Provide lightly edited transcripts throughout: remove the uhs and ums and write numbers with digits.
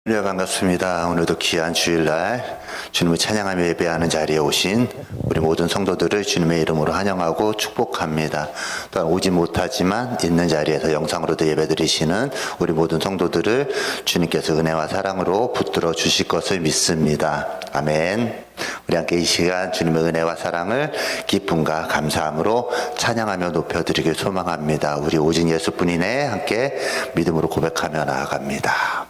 네, 반갑습니다. 오늘도 귀한 주일날 주님을 찬양하며 예배하는 자리에 오신 우리 모든 성도들을 주님의 이름으로 환영하고 축복합니다. 또한 오지 못하지만 있는 자리에서 영상으로도 예배드리시는 우리 모든 성도들을 주님께서 은혜와 사랑으로 붙들어 주실 것을 믿습니다. 아멘. 우리 함께 이 시간 주님의 은혜와 사랑을 기쁨과 감사함으로 찬양하며 높여드리길 소망합니다. 우리 오직 예수뿐이네 함께 믿음으로 고백하며 나아갑니다.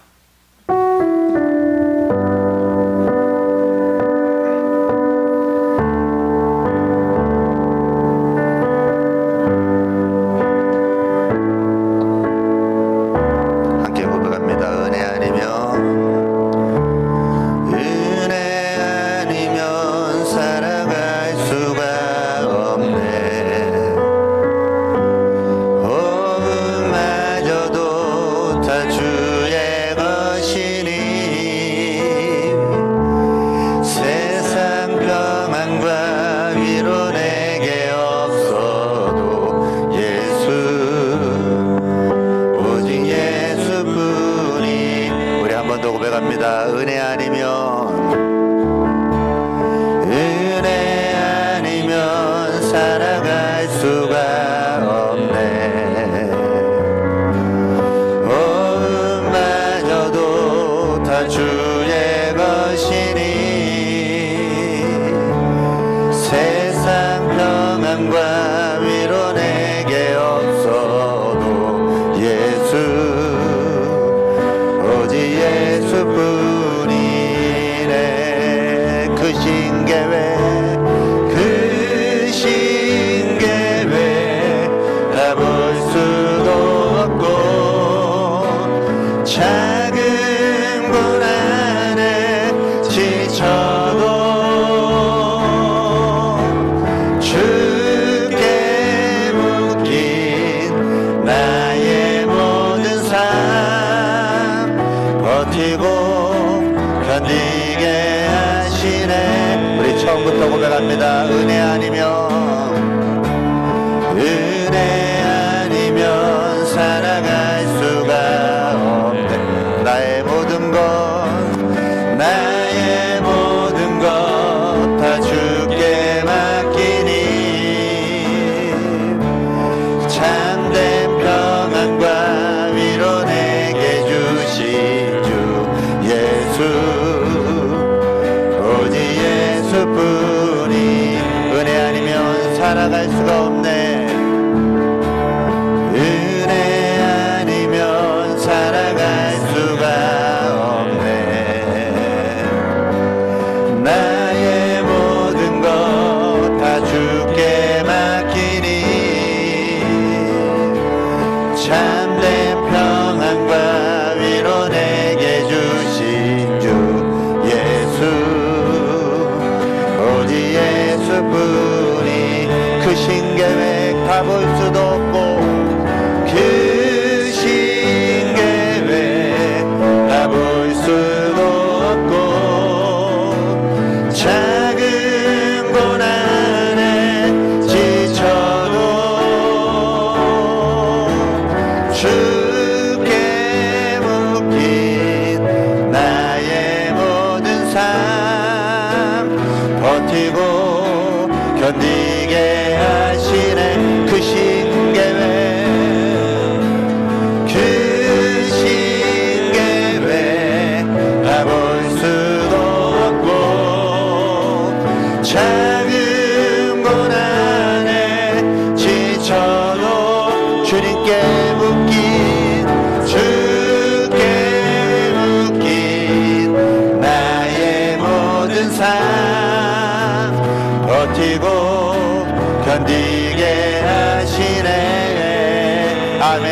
처음부터 고백합니다. 은혜 아니면 살아갈 수가 없네. 나의 모든 것 다 주께 맡기니 참된 평안과 위로 내게 주신 주 예수 뿐이 은혜 아니면 살아갈 수가 없네. 은혜 아니면 살아갈 수가 없네. 나의 모든 것 다 주께 맡기니 참된 평안과 위로 내게 주신 주 예수 예수뿐이 크신 계획 다 볼 수도 없고 크신 계획 다 볼 수도 없고 작은 고난에 지쳐도 주께 묶인 나의 모든 삶 버티고 견디게 하시네. 크신 계획 다 볼 수도 없고 작은 고난에 지쳐도 주께 묶인 나의 모든 삶 버티고 견디게 하시네. 아멘.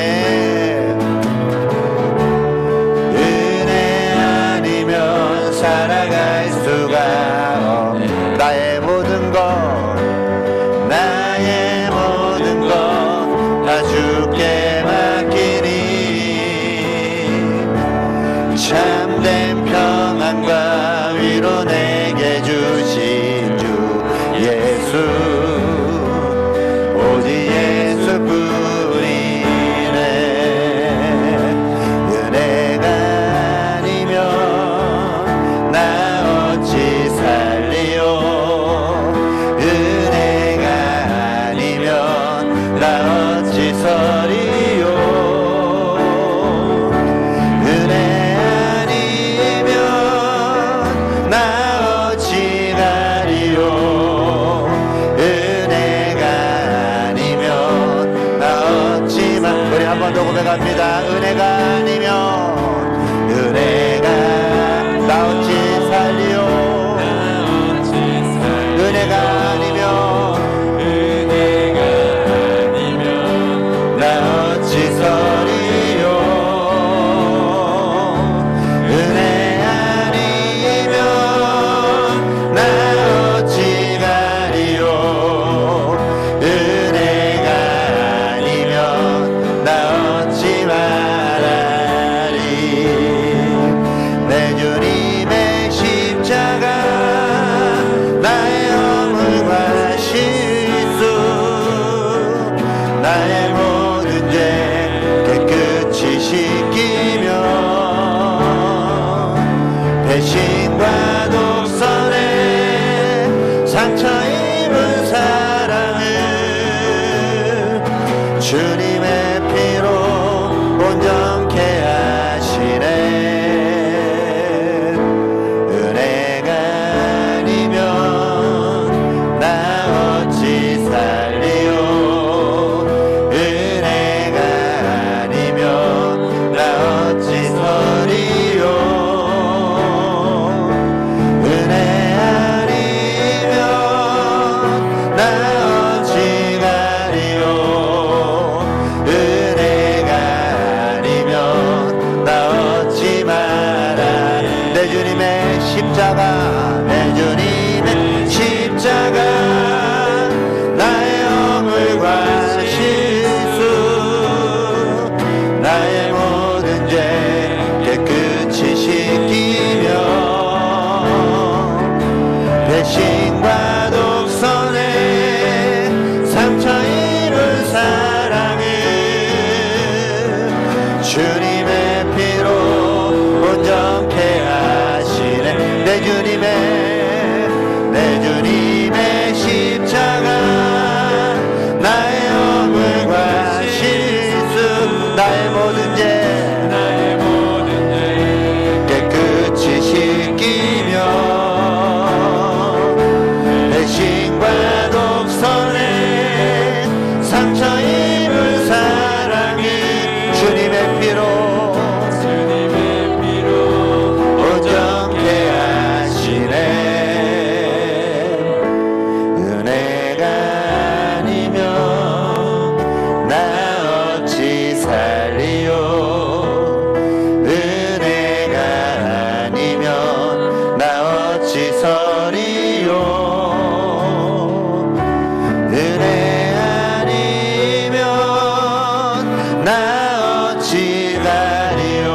은혜 아니면 살아갈 수가 없네. 나의 모든 것 다 주께 맡기니 참된 평안과 위로 내게 주신 주 예수 오직 예수뿐이네. 은혜가 아니면 내 주님의 십자가 나의 허물과 실수 나의 모든 죄 깨끗이 씻기며 배신과 독선에 상처 입은 사랑을 주님의 피로 온전케 하시네. 은혜가 아니면 나 어찌 살리요. 은혜가 아니면 나 어찌 서리요. 은혜 아니면 나 어찌 가리요. 은혜가 아니면 나 어찌 말아. 내 주님의 십자가 내 주님의 십자가 나의 허물과 실수 나의 모든 죄 깨끗이 씻기며 배신과 독선에 상처 입은 사랑을 주님의 피로 온전케 하시네. 내 주님의 십자가 나의 허물과 실수 나의 모든 죄 깨끗이 씻기며 배신과 독선에 상처 입은 사랑이 주님의 피로 온전케 하시네. 은혜가 아니면 나 어찌 살리요. 은혜가 아니면 나 어찌 서리요. 은혜 아니면 나 어찌 가리요.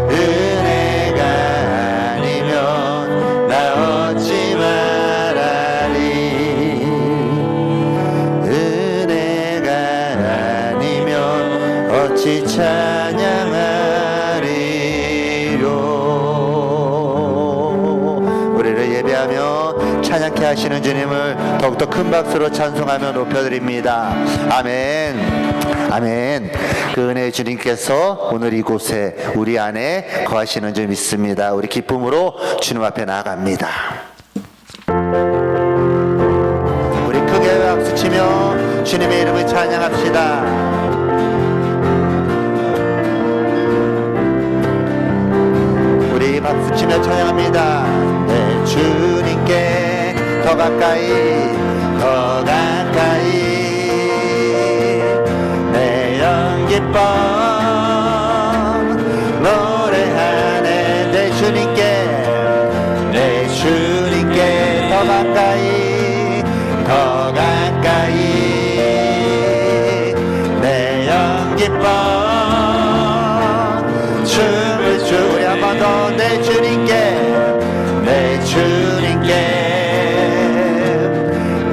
은혜가 아니면 나 어찌 말하리. 은혜가 아니면 어찌 찬양하리요. 우리를 예배하며 찬양케 하시는 주님을 더욱더 큰 박수로 찬송하며 높여드립니다. 아멘. 아멘. 그 은혜의 주님께서 오늘 이곳에 우리 안에 거하시는 줄 믿습니다. 우리 기쁨으로 주님 앞에 나아갑니다. 우리 크게 박수치며 주님의 이름을 찬양합시다. 우리 박수치며 찬양합니다. 내 주님께 더 가까이 더 가까이 내 영기뻐 노래하네. 내 주님께 더 가까이 더 가까이 내 영기뻐 춤을 추. 우리 한 번 더. 내 주님께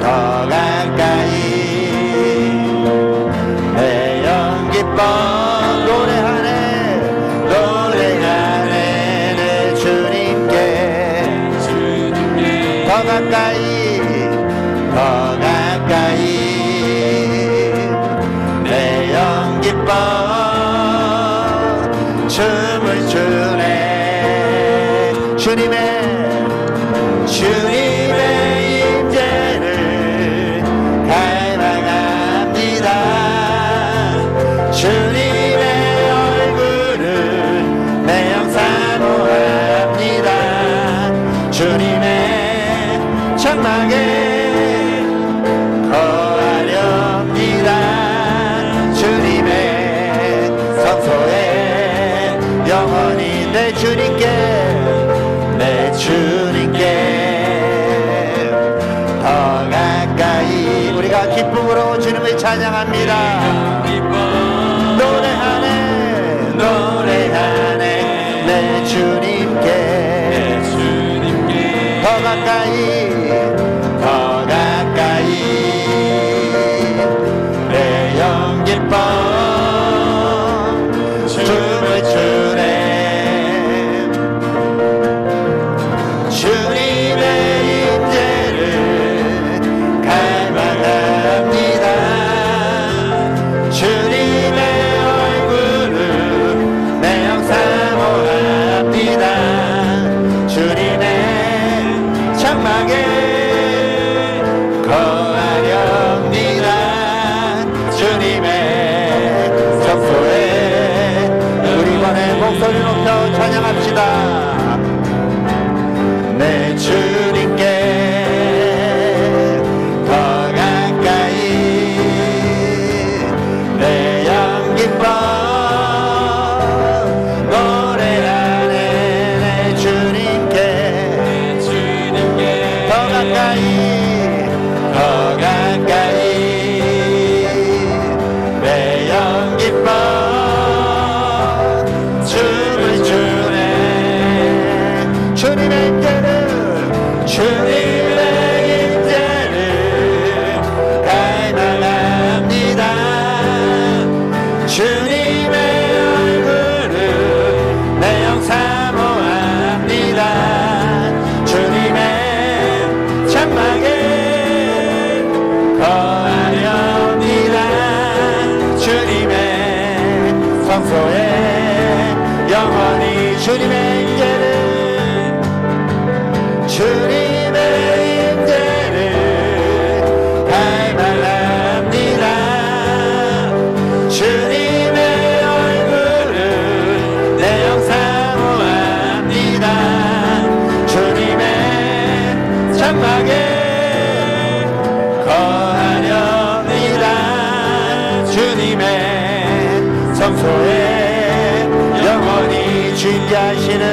더 가까이 내 영기뻐 노래하네. 내 주님께 더 가까이 내 영기뻐 춤을 추네. 주님의 임재를 갈망합니다. 주님의 얼굴을 내 영 사모합니다. 주님의 장막에 거하렵니다. 주님의 성소에 영원히 내 주님께 더 가까이 우리가 기쁨으로 주님을 찬양합니다. 노래하네 내 주님께 더 가까이 내 영 기뻐 춤을 추네 주님의 임재를 갈망합니다 주님의 얼굴을 내 영 사모합니다 주님의 장막에 거하렵니다 주님의 성소에 우리 이번에 목소리 높여 찬양합시다 내 주님께 더 가까이 내 영 기뻐 노래하네 내 주님께 더 가까이 더 가까이 내 영 기뻐 춤을 추네 주님의 임재를 갈망합니다 주님의 얼굴을 내 영 사모합니다 주님의 장막에 거하렵니다 주님의 성소에 영원히 주님의 임재를 주님의 임재를 갈망합니다 주님의 얼굴을 내 영 사모합니다 주님의 장막에 거하렵니다 주님의 성소에 영원히 주님께 하시는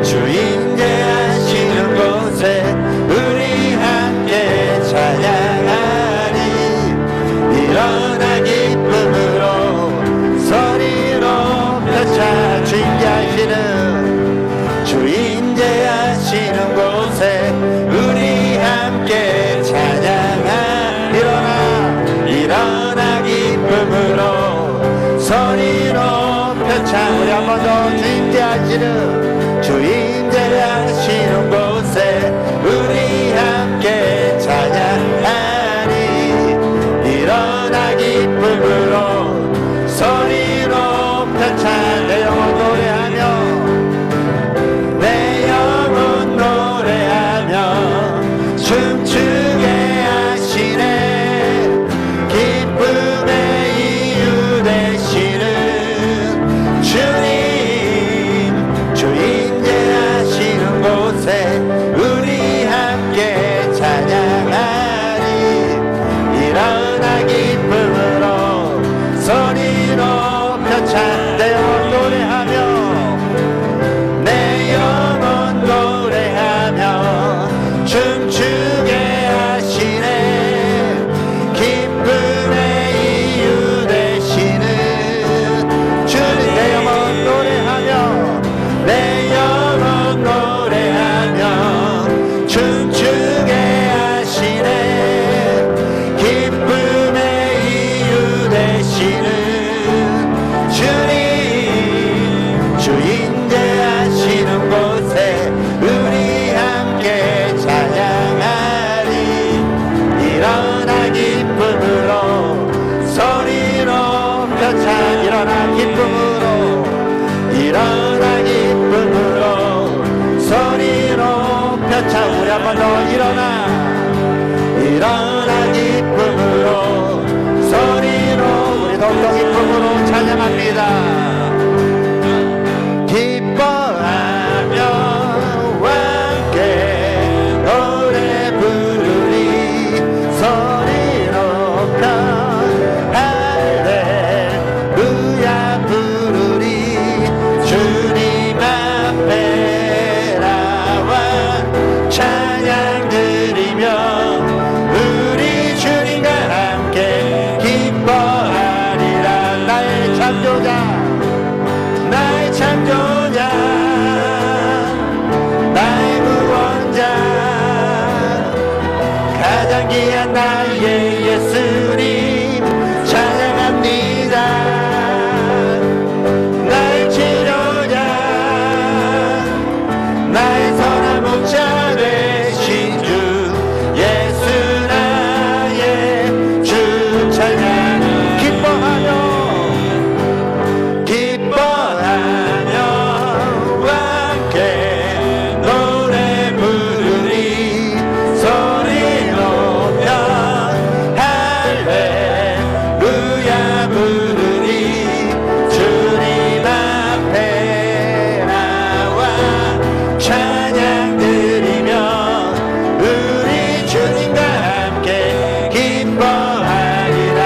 주인계하시는 곳에 우리 함께 찬양하니 일어나 기쁨으로 소리로 펼쳐 주인계하시는 주인계하시는 곳에 우리 함께 찬양하 일어나 기쁨으로 소리로 펼쳐 우리 한 번 더 주인계하시는 곳에 우리 함께 찬양하니 일어나 기쁨으로 소리로 펼쳐 내 영혼 노래하며 내 영혼 노래하며 춤추게 하시네 기쁨의 이유 되시는 주님 주인계하시는 곳에 우리 함께 찬양하니 일어나 기쁨으로 소리로 펼쳐 내 영혼 노래하며 내 영혼 노래하며 춤추게 하시네 기쁨의 이유 되시는 주님 내 영혼 노래하며 내 영혼 노래하며 춤추게 하시네 기쁨의 이유 되시는 주님 주인계하시는 곳에 우리 함께 찬양하리 일어나 기쁨으로 소리로 펼쳐 일어나 기쁨으로 소리로 펼쳐 우리 한 번 더 일어나 기쁨으로 소리로 우리 더욱더 기쁨으로 찬양합니다 기뻐하며 함께 노래 부르리 소리 높여 할렐루야 부르리 주님 앞에 나와 찬양 드리며 우리 주님과 함께 기뻐하리라 나의 창조자 가장 귀한 나의 예수님 찬양합니다. 나의 치료자 나의 선한 목자 되신 주 예수 나의 주 찬양 기뻐하며 함께 노래 부르리 소리 높여 할렐루야 부르리 주님 앞에 나와 찬양 드리며 우리 주님과 함께 기뻐하리라.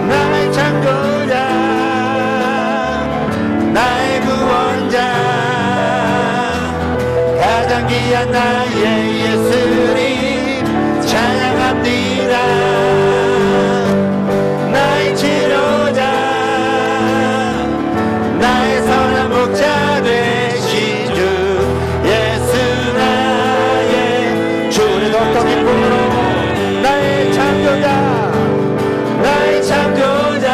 나의 창조자 나의 구원자 가장 귀한 나의 예수님 찬양합니다. 나의 치료자 나의 선한 목자 되신 주 예수 나의 주 우리 더욱더 기쁨으로 나의 창조자 나의 창조자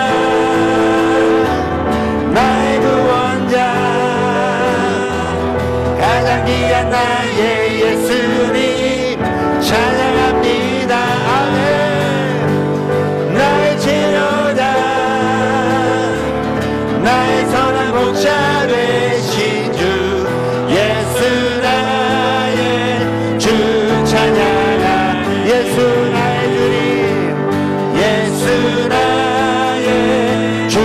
나의 구원자 가장 귀한 나의 예수님 찬양합니다. 아멘. 나의 치료자 나의 선한 목자 되신 주 예수 나의 주 찬양하 예수 나의 주님 예수 나의 주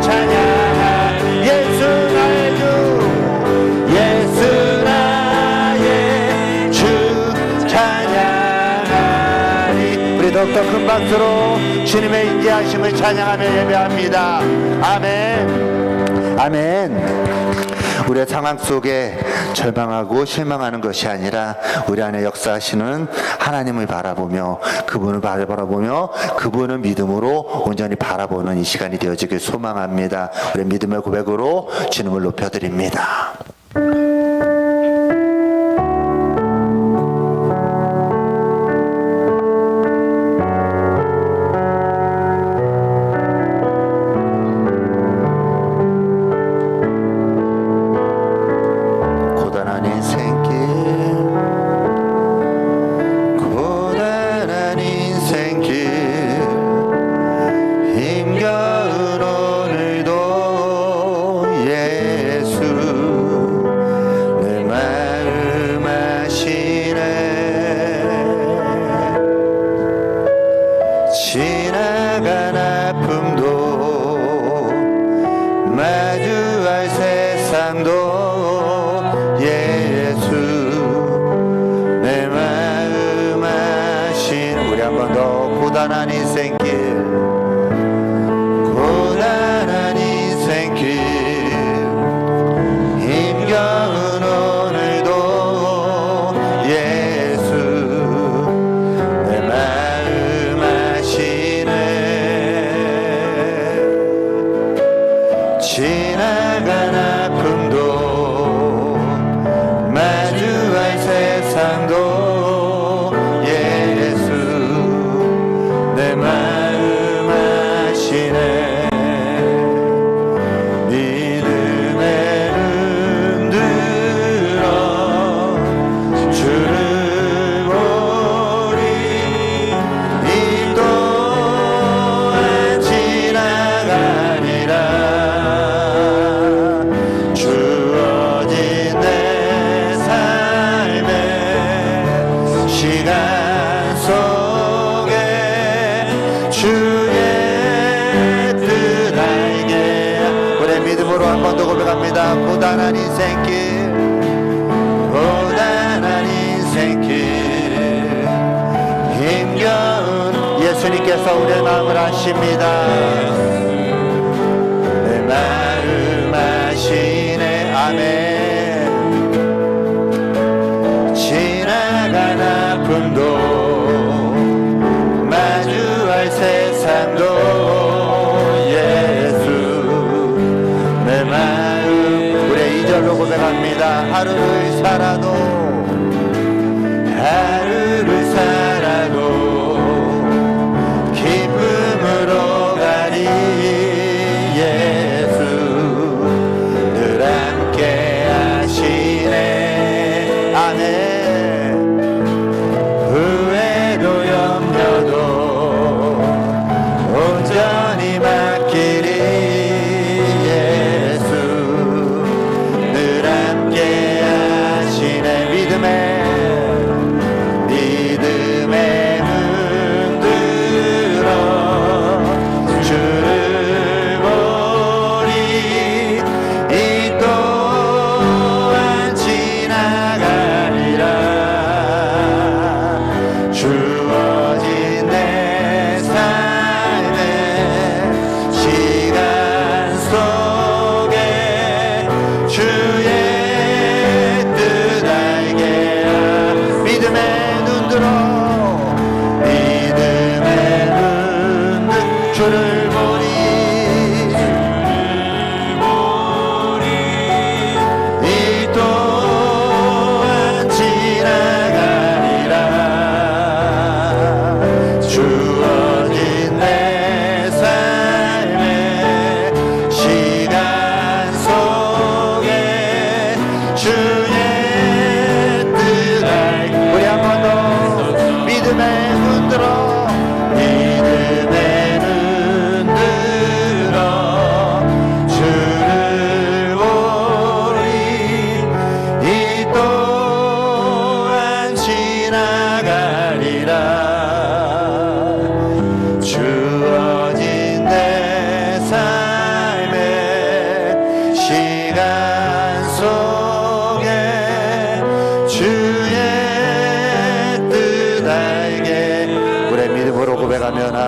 찬양하 예수 나의 주 예수 나의 주 찬양하리. 우리 더욱더 큰 박수로 주님의 인자하심을 찬양하며 예배합니다. 아멘. 아멘. 우리의 상황 속에 절망하고 실망하는 것이 아니라 우리 안에 역사하시는 하나님을 바라보며 그분을 바라보며 그분을 믿음으로 온전히 바라보는 이 시간이 되어지길 소망합니다. 우리 믿음의 고백으로 주님을 높여드립니다. 고단한 인생길 고단한 인생길 힘겨운 오늘도 예수 내 마음 아시네. 지나간 아픔도 마주할 세상도 예수 내 마음 아신. 우리 한 번 더 고단한 인생길 고단한 인생길 힘겨운 오늘도 예수 내 마음 아시네. 지나간 아픔도 마주할 세상도 예수 내 마음 아시네. 믿음의 눈 들어 주를 보리 이 또한 지나가니라. 주어진 내 삶의 시간 속에 주의 뜻 알게. 우리 믿음으로 한 번 더 고백합니다. 고단한 인생길 고단한 인생길 힘겨운 예수님께서 우리의 마음을 아십니다. 내 마음 아시네. 아멘. 지나간 아픔도 마주할 세상도 예수 내 마음. 우리 2절로 고백합니다. 하루를 살아도 하루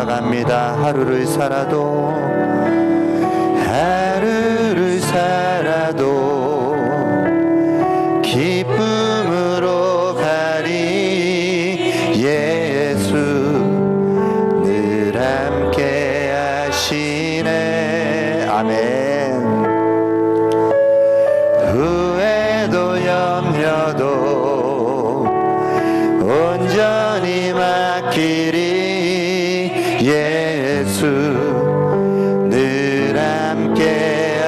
나아갑니다. 하루를 살아도 기쁨으로 가리. 예수 늘 함께 하시네. 아멘. 후회도 염려도 온전히 맡기리. 예수 늘 함께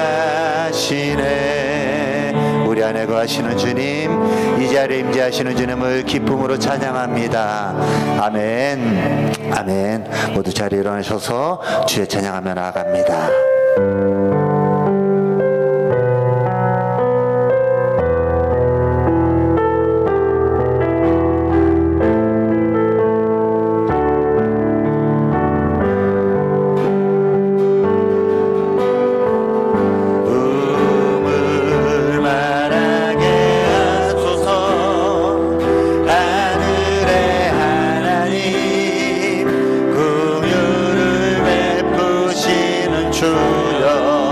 하시네. 우리 안에 거하시는 주님, 이 자리에 임재하시는 주님을 기쁨으로 찬양합니다. 아멘. 아멘. 모두 자리에 일어나셔서 주의 찬양하며 나아갑니다. 주여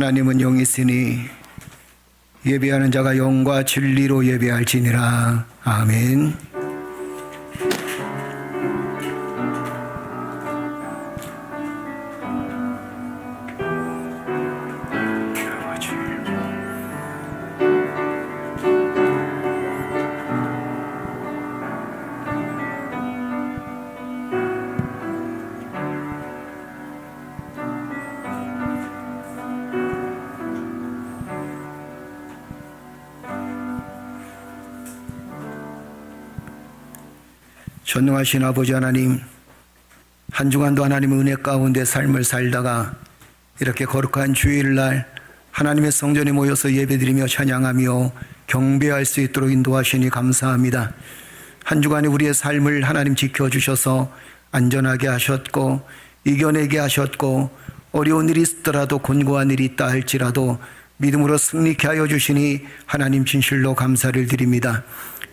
하나님은 영이시니 예배하는 자가 영과 진리로 예배할지니라. 아멘. 전능하신 아버지 하나님, 한 주간도 하나님의 은혜 가운데 삶을 살다가 이렇게 거룩한 주일날 하나님의 성전에 모여서 예배드리며 찬양하며 경배할 수 있도록 인도하시니 감사합니다. 한 주간에 우리의 삶을 하나님 지켜주셔서 안전하게 하셨고 이겨내게 하셨고 어려운 일이 있더라도 곤고한 일이 있다 할지라도 믿음으로 승리케 하여 주시니 하나님 진실로 감사를 드립니다.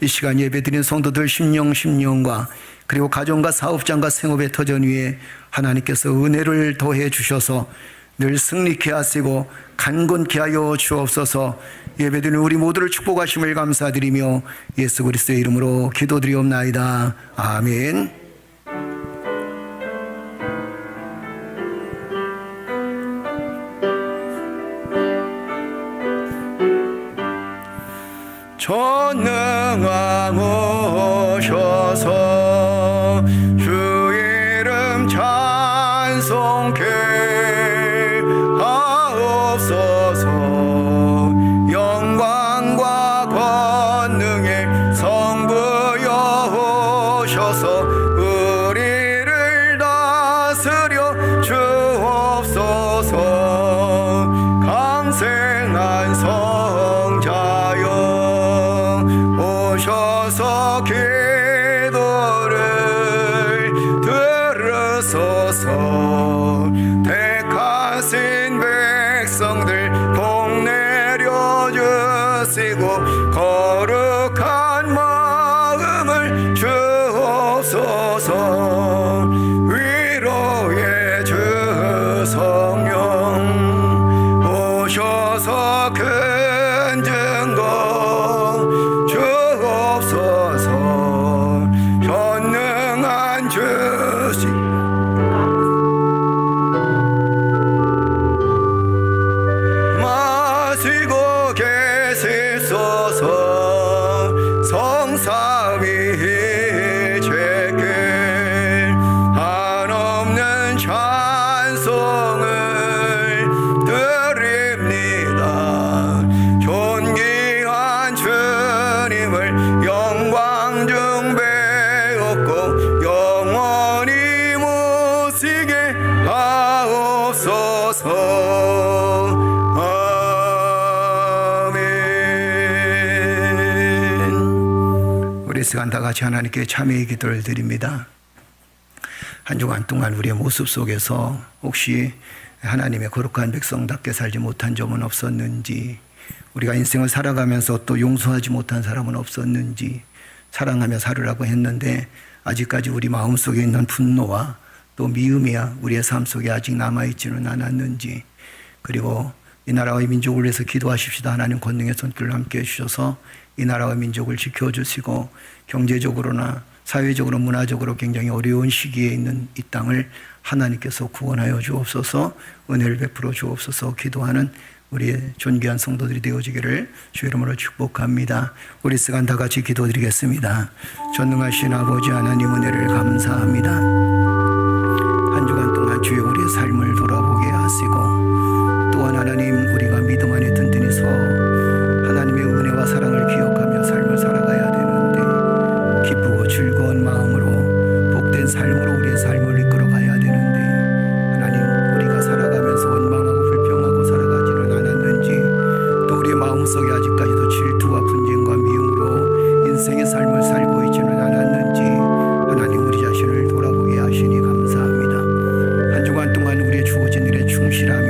이 시간 예배드린 성도들 심령과 그리고 가정과 사업장과 생업의 터전 위에 하나님께서 은혜를 더해 주셔서 늘 승리케 하시고 간곤케 하여 주옵소서. 예배드리는 우리 모두를 축복하심을 감사드리며 예수 그리스도의 이름으로 기도드리옵나이다. 아멘. 전능하셔서 주 이름 찬송케 하옵소서. 영광과 권능의 성부여 오셔서 우리를 다스려 주옵소서. 강생한 성자여 오셔서 기도를 들으소서. 택하신 백성들 복 내려주시고 거룩한 마음을 주옵소서. 위로의 주 성령 오셔서 큰 증거 주옵소서. 전능한 주시 마시고 계시소서. 성삼위일체께 한없는 찬송을 드립니다. 존귀한 주님을 영광 중배웠고 영원히 모시게 하옵소서. 아멘. 우리 시간 다 같이 하나님께 참회의 기도를 드립니다. 한 주간 동안 우리의 모습 속에서 혹시 하나님의 거룩한 백성답게 살지 못한 점은 없었는지, 우리가 인생을 살아가면서 또 용서하지 못한 사람은 없었는지, 사랑하며 살으라고 했는데 아직까지 우리 마음속에 있는 분노와 또 미움이야 우리의 삶 속에 아직 남아있지는 않았는지, 그리고 이 나라와 이 민족을 위해서 기도하십시다. 하나님 권능의 손길을 함께 해주셔서 이 나라와 민족을 지켜주시고 경제적으로나 사회적으로 문화적으로 굉장히 어려운 시기에 있는 이 땅을 하나님께서 구원하여 주옵소서. 은혜를 베풀어 주옵소서. 기도하는 우리의 존귀한 성도들이 되어지기를 주 이름으로 축복합니다. 우리 시간 다 같이 기도드리겠습니다. 전능하신 아버지 하나님 은혜를 감사합니다. 한 주간 동안 주의 우리의 삶을 돌아보게 하시고 또한 하나님 우리가 믿음 안에 든든히 서 하나님의 은혜와 사랑을 기억하며 삶을 살아가야 되는데 기쁘고 즐거운 마음으로 복된 삶으로 우리의 삶을 이끌어가야 되는데 하나님 우리가 살아가면서 원망하고 불평하고 살아가지는 않았는지, 또 우리의 마음속에 아직까지도 질투와 분쟁과 미움으로 인생의 삶을 살고 있지는 않았는지 하나님 우리 자신을 돌아보게 하시니 감사합니다. 한 주간 동안 우리의 주어진 일에 충실하며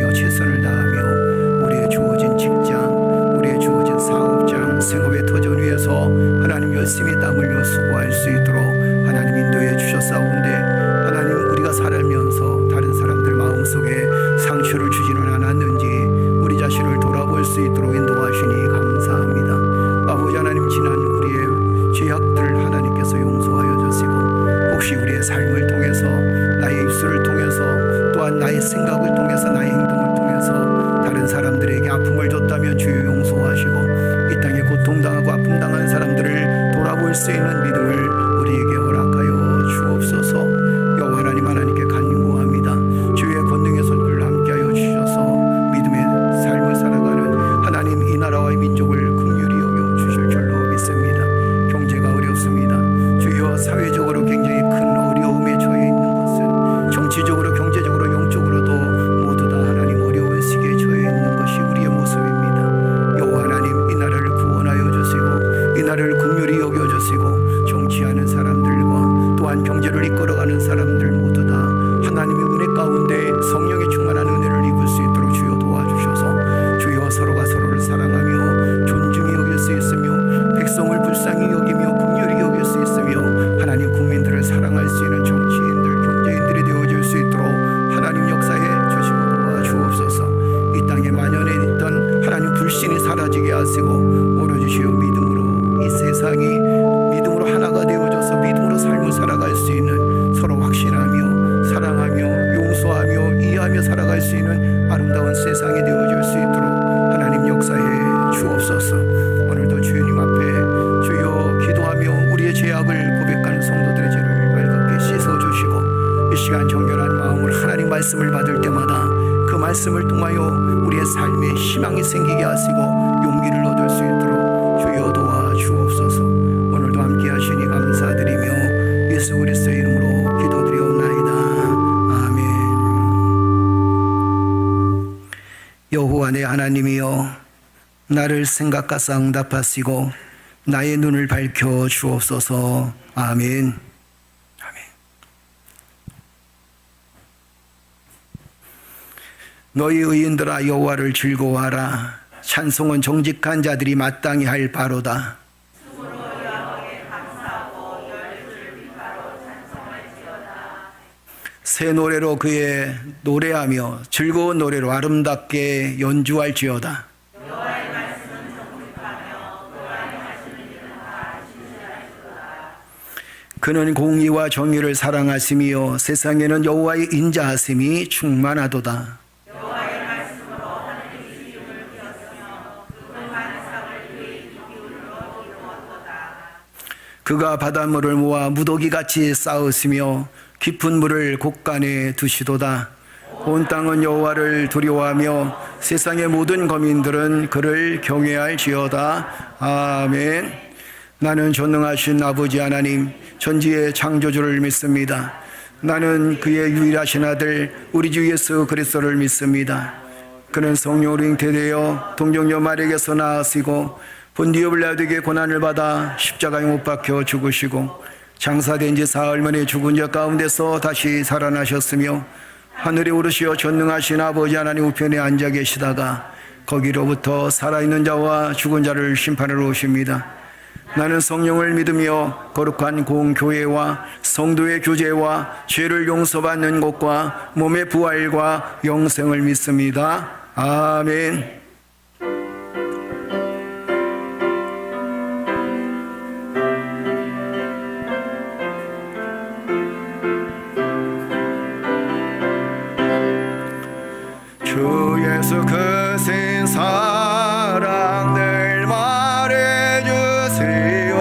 말씀을 받을 때마다 그 말씀을 통하여 우리의 삶에 희망이 생기게 하시고 용기를 얻을 수 있도록 주여 도와주옵소서. 오늘도 함께 하시니 감사드리며 예수 그리스도의 이름으로 기도드리옵나이다. 아멘. 여호와 내 하나님이여, 나를 생각하사 응답하시고 나의 눈을 밝혀 주옵소서. 아멘. 너희 의인들아 여호와를 즐거워하라. 찬송은 정직한 자들이 마땅히 할 바로다. 새 노래로 그의 노래하며 즐거운 노래로 아름답게 연주할지어다. 그는 공의와 정의를 사랑하시며 세상에는 여호와의 인자하심이 충만하도다. 그가 바닷물을 모아 무더기같이 쌓으시며 깊은 물을 곳간에 두시도다. 온 땅은 여호와를 두려워하며 세상의 모든 거민들은 그를 경외할지어다. 아멘. 나는 전능하신 아버지 하나님 전지의 창조주를 믿습니다. 나는 그의 유일하신 아들 우리 주 예수 그리스도를 믿습니다. 그는 성령으로 잉태되어 동정녀 마리아에게서 나으시고 본디오 빌라도에게 고난을 받아 십자가에 못 박혀 죽으시고 장사된 지 사흘 만에 죽은 자 가운데서 다시 살아나셨으며 하늘에 오르시어 전능하신 아버지 하나님 우편에 앉아 계시다가 거기로부터 살아있는 자와 죽은 자를 심판하러 오십니다. 나는 성령을 믿으며 거룩한 공교회와 성도의 교제와 죄를 용서받는 것과 몸의 부활과 영생을 믿습니다. 아멘. 주 예수 크신 사랑 늘 말해주세요.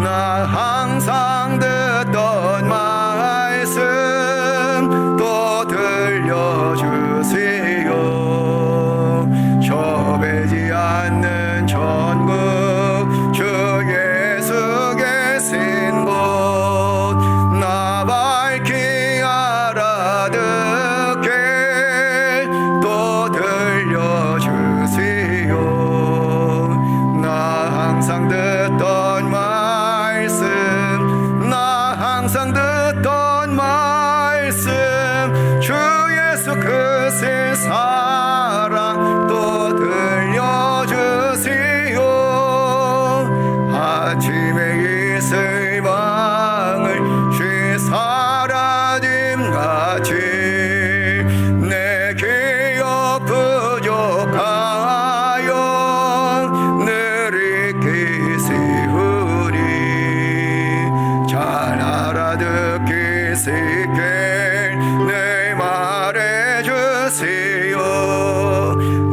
나 항상 듣던 말씀 또 들려주세요. 좁히지 않는 천국 주 예수 계신 곳 나 밝히 알아듣게 또 들려주세요. 나 항상 듣던 말씀 나 항상 듣던 말씀 주 예수 크신 사랑 또 들려주세요. 아침에 있을 방을 쉬 사라짐같이 내 기억 부족하여 늘 익히시우니 잘 알아듣기 쉽게 늘 말해주세요.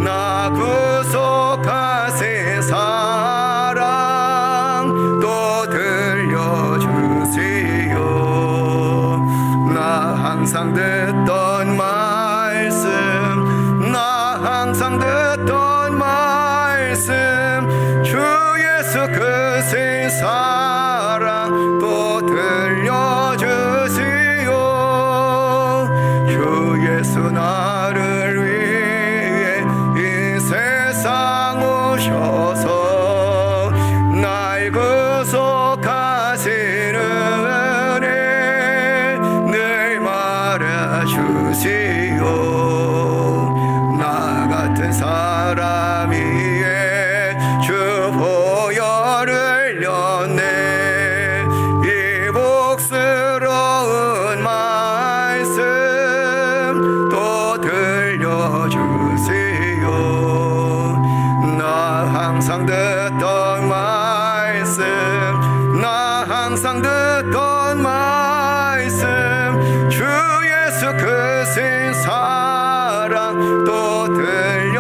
나 구속하신 사랑 또 들려주세요. 나 항상 듣던 말씀 나 항상 듣던 말씀 주 예수 크신 사랑 또 들려주세요. 주 예수 나를 위해 이 세상 오셔서 날 구속하시는 은혜 늘 말해주세요. 나 같은 사람 위에 주 보혈을 흘렸네. 이 복스러운 말씀 또 들려주세요. 나 항상 듣던 말씀 나 항상 듣던 말씀 주 예수 크신 사랑 또 들려주세요.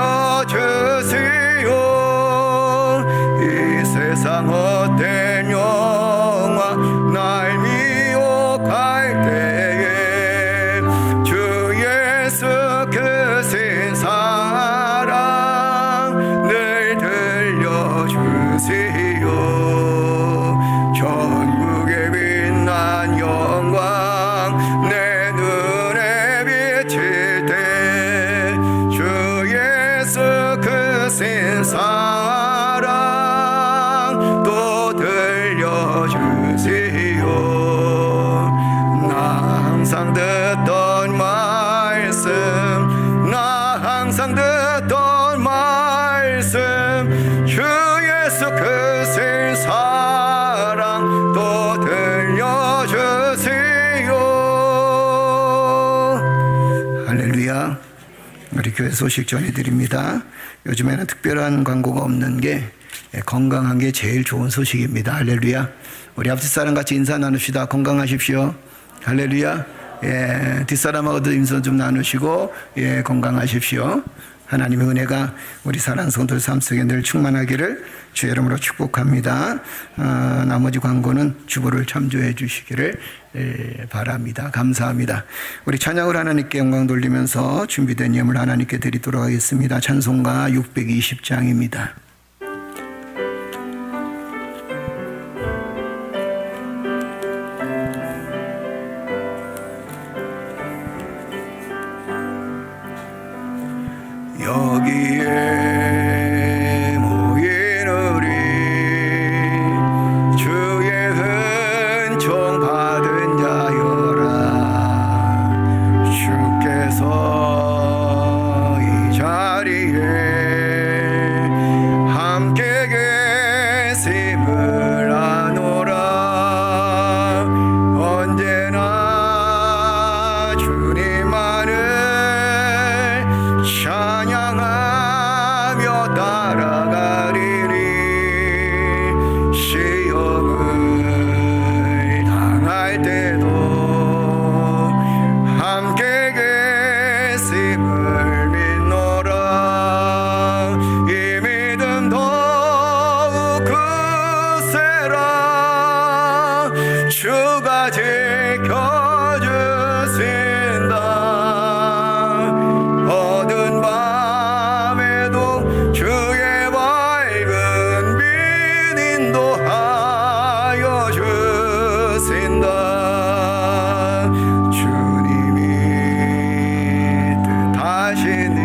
이 세상 헛된 영화 날 미혹할 때에 주 우리 교회 소식 전해드립니다. 요즘에는 특별한 광고가 없는 게 건강한 게 제일 좋은 소식입니다. 할렐루야. 우리 앞뒷 사람 같이 인사 나눕시다. 건강하십시오. 할렐루야. 예, 뒷사람하고도 인사 좀 나누시고, 예, 건강하십시오. 하나님의 은혜가 우리 사랑하는 성도들 삶 속에 늘 충만하기를 주의 이름으로 축복합니다. 나머지 광고는 주보를 참조해 주시기를 바랍니다. 감사합니다. 우리 찬양을 하나님께 영광 돌리면서 준비된 예물 하나님께 드리도록 하겠습니다. 찬송가 620장입니다. 여기에 모인 우리 주의 은총 받은 자여라. 주께서 이 자리에 함께 계심을 아노라. 언제나 주님만을 찬양하며 따라가리니 시험을 당할 때도 함께 계심을 믿노라. 이 믿음 더욱 크세라. 주가 지켜주신다. 어두운 밤에도 주의 밝은 빛 인도하여 주신다. 주님이 뜻하신 일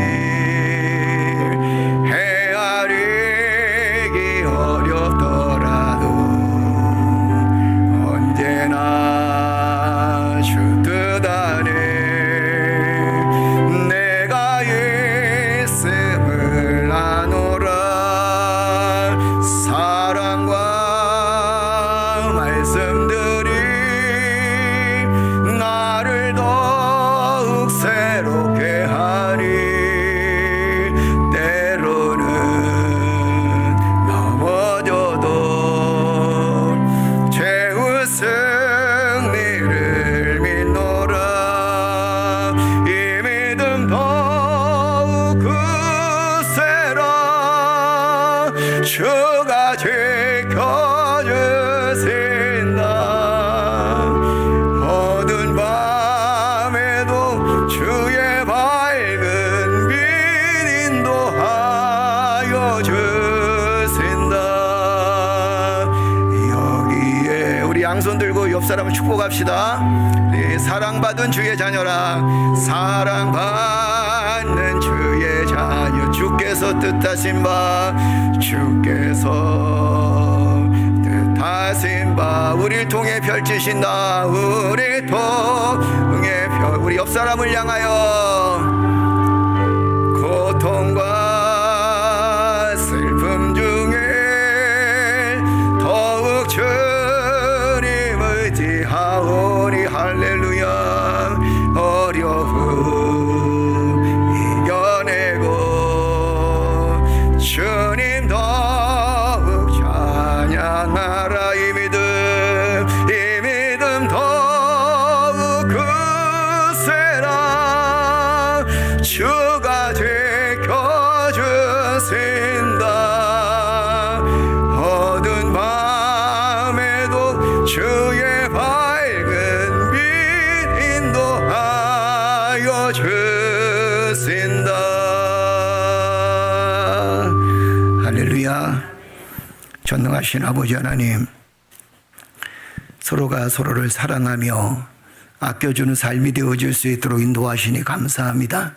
헤아리기 어렵더라도 언제나 주 뜻 안에 내가 있음을 아노라. 사랑과 말씀들이 나를 더욱 새롭게 하니 때로는 넘어져도 최후 승리를 믿노라. 이 믿음 더욱 크세라. 주가 지켜주신다. 어두운 밤에도 주의 밝은 빛 인도하여 주신다. 여기에 우리 양손 들고 옆 사람을 축복합시다. 네, 사랑받은 주의 자녀라. 사랑받는 주의 자녀. 주께서 뜻하신 바 우리를 통해 펼치신다. 우리 통해 우리 옆 사람을 향하여 고통과 슬픔 중에 더욱 주님 의지하오니 할렐루야. 어려움 이겨내고 주님 더욱 찬양하라. 이 믿음 더욱 크세라. 주가 지켜주신다. 어두운 밤에도 주의 밝은 빛 인도하여 주신다. 할렐루야. 전능하신 아버지 하나님, 서로가 서로를 사랑하며 아껴주는 삶이 되어질 수 있도록 인도하시니 감사합니다.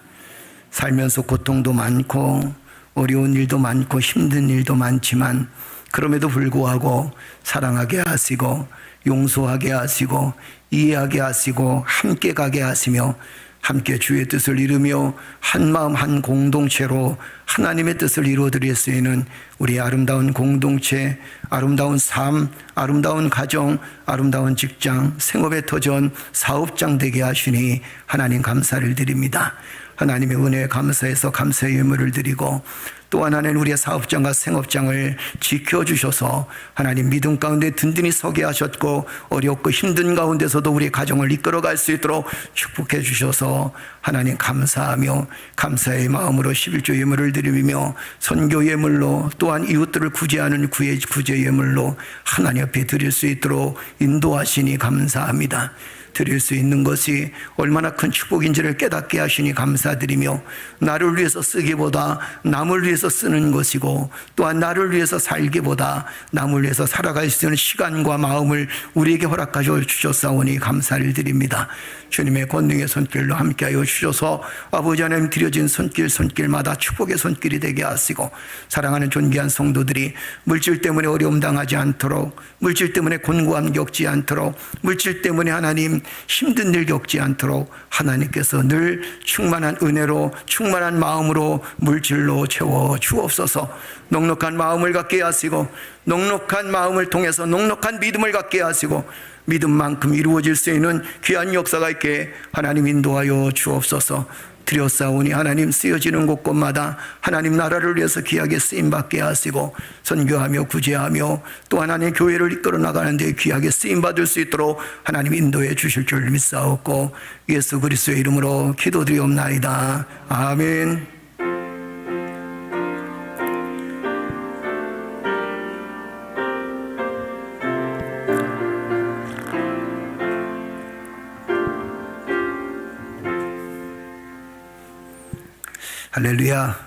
살면서 고통도 많고 어려운 일도 많고 힘든 일도 많지만 그럼에도 불구하고 사랑하게 하시고 용서하게 하시고 이해하게 하시고 함께 가게 하시며 함께 주의 뜻을 이루며 한 마음 한 공동체로 하나님의 뜻을 이루어드릴 수 있는 우리 아름다운 공동체, 아름다운 삶, 아름다운 가정, 아름다운 직장, 생업의 터전, 사업장 되게 하시니 하나님 감사를 드립니다. 하나님의 은혜에 감사해서 감사의 예물을 드리고 또 하나는 우리의 사업장과 생업장을 지켜주셔서 하나님 믿음 가운데 든든히 서게 하셨고 어렵고 힘든 가운데서도 우리 가정을 이끌어갈 수 있도록 축복해 주셔서 하나님 감사하며 감사의 마음으로 11조 예물을 드리며 선교 예물로 또한 이웃들을 구제하는 구제 예물로 하나님 앞에 드릴 수 있도록 인도하시니 감사합니다. 드릴 수 있는 것이 얼마나 큰 축복인지를 깨닫게 하시니 감사드리며 나를 위해서 쓰기보다 남을 위해서 쓰는 것이고 또한 나를 위해서 살기보다 남을 위해서 살아갈 수 있는 시간과 마음을 우리에게 허락하여 주셨사오니 감사를 드립니다. 주님의 권능의 손길로 함께하여 주셔서 아버지 하나님 드려진 손길마다 축복의 손길이 되게 하시고 사랑하는 존귀한 성도들이 물질 때문에 어려움 당하지 않도록 물질 때문에 곤고함 겪지 않도록 물질 때문에 하나님 힘든 일 겪지 않도록 하나님께서 늘 충만한 은혜로 충만한 마음으로 물질로 채워 주옵소서. 넉넉한 마음을 갖게 하시고 넉넉한 마음을 통해서 넉넉한 믿음을 갖게 하시고 믿음만큼 이루어질 수 있는 귀한 역사가 있게 하나님 인도하여 주옵소서. 드렸사오니 하나님 쓰여지는 곳곳마다 하나님 나라를 위해서 귀하게 쓰임받게 하시고 선교하며 구제하며 또 하나님 교회를 이끌어 나가는 데 귀하게 쓰임받을 수 있도록 하나님 인도해 주실 줄 믿사옵고 예수 그리스도의 이름으로 기도드리옵나이다. 아멘. 할렐루야.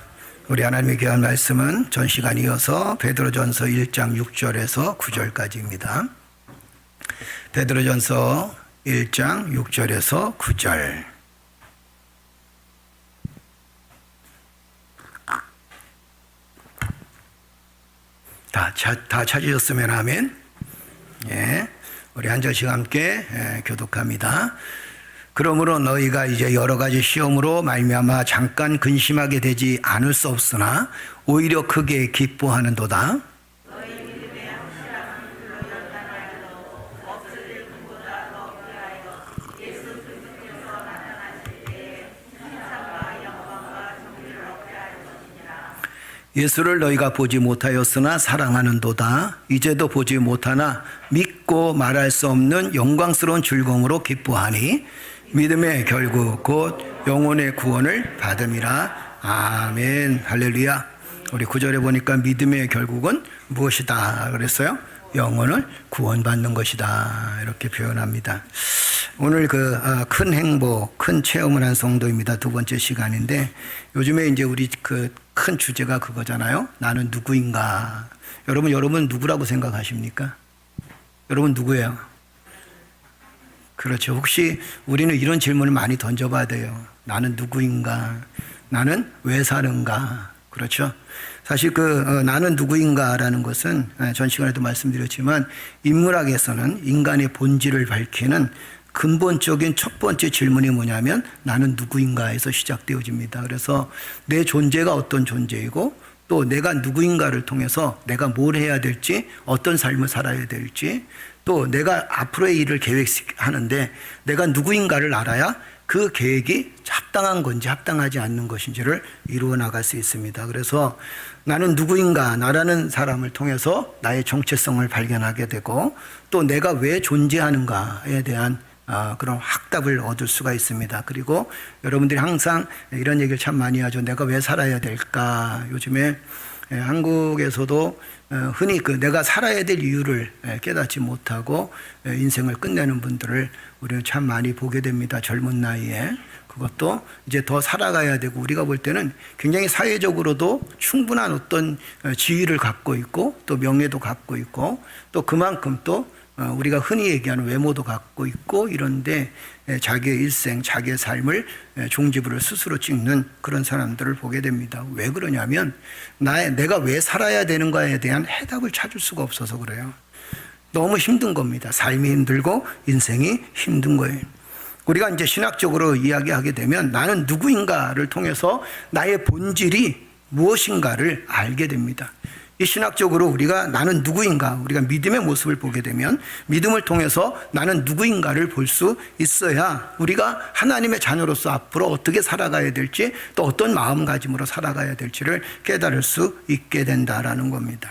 우리 하나님의 귀한 말씀은 전 시간 이어서 베드로전서 1장 6절에서 9절까지입니다. 베드로전서 1장 6절에서 9절. 다 찾으셨으면 아멘. 예, 우리 한 절씩 함께 교독합니다. 그러므로 너희가 이제 여러 가지 시험으로 말미암아 잠깐 근심하게 되지 않을 수 없으나 오히려 크게 기뻐하는도다. 예수를 너희가 보지 못하였으나 사랑하는도다. 이제도 보지 못하나 믿고 말할 수 없는 영광스러운 즐거움으로 기뻐하니 믿음의 결국 곧 영혼의 구원을 받음이라. 아멘. 할렐루야. 우리 9절에 보니까 믿음의 결국은 무엇이다 그랬어요? 영혼을 구원받는 것이다 이렇게 표현합니다. 오늘 큰 행복, 큰 체험을 한 성도입니다. 두 번째 시간인데 요즘에 이제 우리 큰 주제가 그거잖아요. 나는 누구인가? 여러분 누구라고 생각하십니까? 여러분 누구예요? 그렇죠. 혹시 우리는 이런 질문을 많이 던져봐야 돼요. 나는 누구인가? 나는 왜 사는가? 그렇죠. 사실 나는 누구인가라는 것은 전 시간에도 말씀드렸지만 인문학에서는 인간의 본질을 밝히는 근본적인 첫 번째 질문이 뭐냐면 나는 누구인가에서 시작되어집니다. 그래서 내 존재가 어떤 존재이고 또 내가 누구인가를 통해서 내가 뭘 해야 될지 어떤 삶을 살아야 될지 또 내가 앞으로의 일을 계획하는데 내가 누구인가를 알아야 그 계획이 합당한 건지 합당하지 않는 것인지를 이루어 나갈 수 있습니다. 그래서 나는 누구인가 나라는 사람을 통해서 나의 정체성을 발견하게 되고 또 내가 왜 존재하는가에 대한 그런 확답을 얻을 수가 있습니다. 그리고 여러분들이 항상 이런 얘기를 참 많이 하죠. 내가 왜 살아야 될까? 요즘에 한국에서도 흔히 내가 살아야 될 이유를 깨닫지 못하고 인생을 끝내는 분들을 우리는 참 많이 보게 됩니다. 젊은 나이에. 그것도 이제 더 살아가야 되고 우리가 볼 때는 굉장히 사회적으로도 충분한 어떤 지위를 갖고 있고 또 명예도 갖고 있고 또 그만큼 또 우리가 흔히 얘기하는 외모도 갖고 있고 이런데 자기의 일생, 자기의 삶을 종지부를 스스로 찍는 그런 사람들을 보게 됩니다. 왜 그러냐면 내가 왜 살아야 되는가에 대한 해답을 찾을 수가 없어서 그래요. 너무 힘든 겁니다. 삶이 힘들고 인생이 힘든 거예요. 우리가 이제 신학적으로 이야기하게 되면 나는 누구인가를 통해서 나의 본질이 무엇인가를 알게 됩니다. 이 신학적으로 우리가 나는 누구인가, 우리가 믿음의 모습을 보게 되면 믿음을 통해서 나는 누구인가를 볼 수 있어야 우리가 하나님의 자녀로서 앞으로 어떻게 살아가야 될지, 또 어떤 마음가짐으로 살아가야 될지를 깨달을 수 있게 된다라는 겁니다.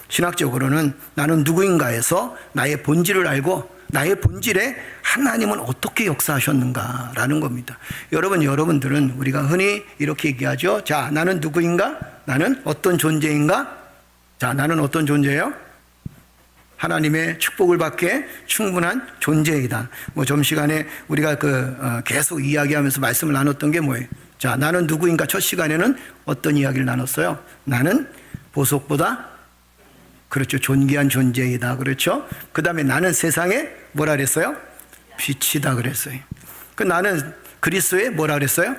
신학적으로는 나는 누구인가에서 나의 본질을 알고 나의 본질에 하나님은 어떻게 역사하셨는가라는 겁니다. 여러분들은 우리가 흔히 이렇게 얘기하죠. 자, 나는 누구인가? 나는 어떤 존재인가? 자, 나는 어떤 존재예요? 하나님의 축복을 받기에 충분한 존재이다. 점심시간에 우리가 계속 이야기하면서 말씀을 나눴던 게 뭐예요? 자, 나는 누구인가? 첫 시간에는 어떤 이야기를 나눴어요? 나는 보석보다, 그렇죠, 존귀한 존재이다. 그렇죠? 그 다음에 나는 세상에 뭐라 그랬어요? 빛이다 그랬어요. 나는 그리스도의 뭐라 그랬어요?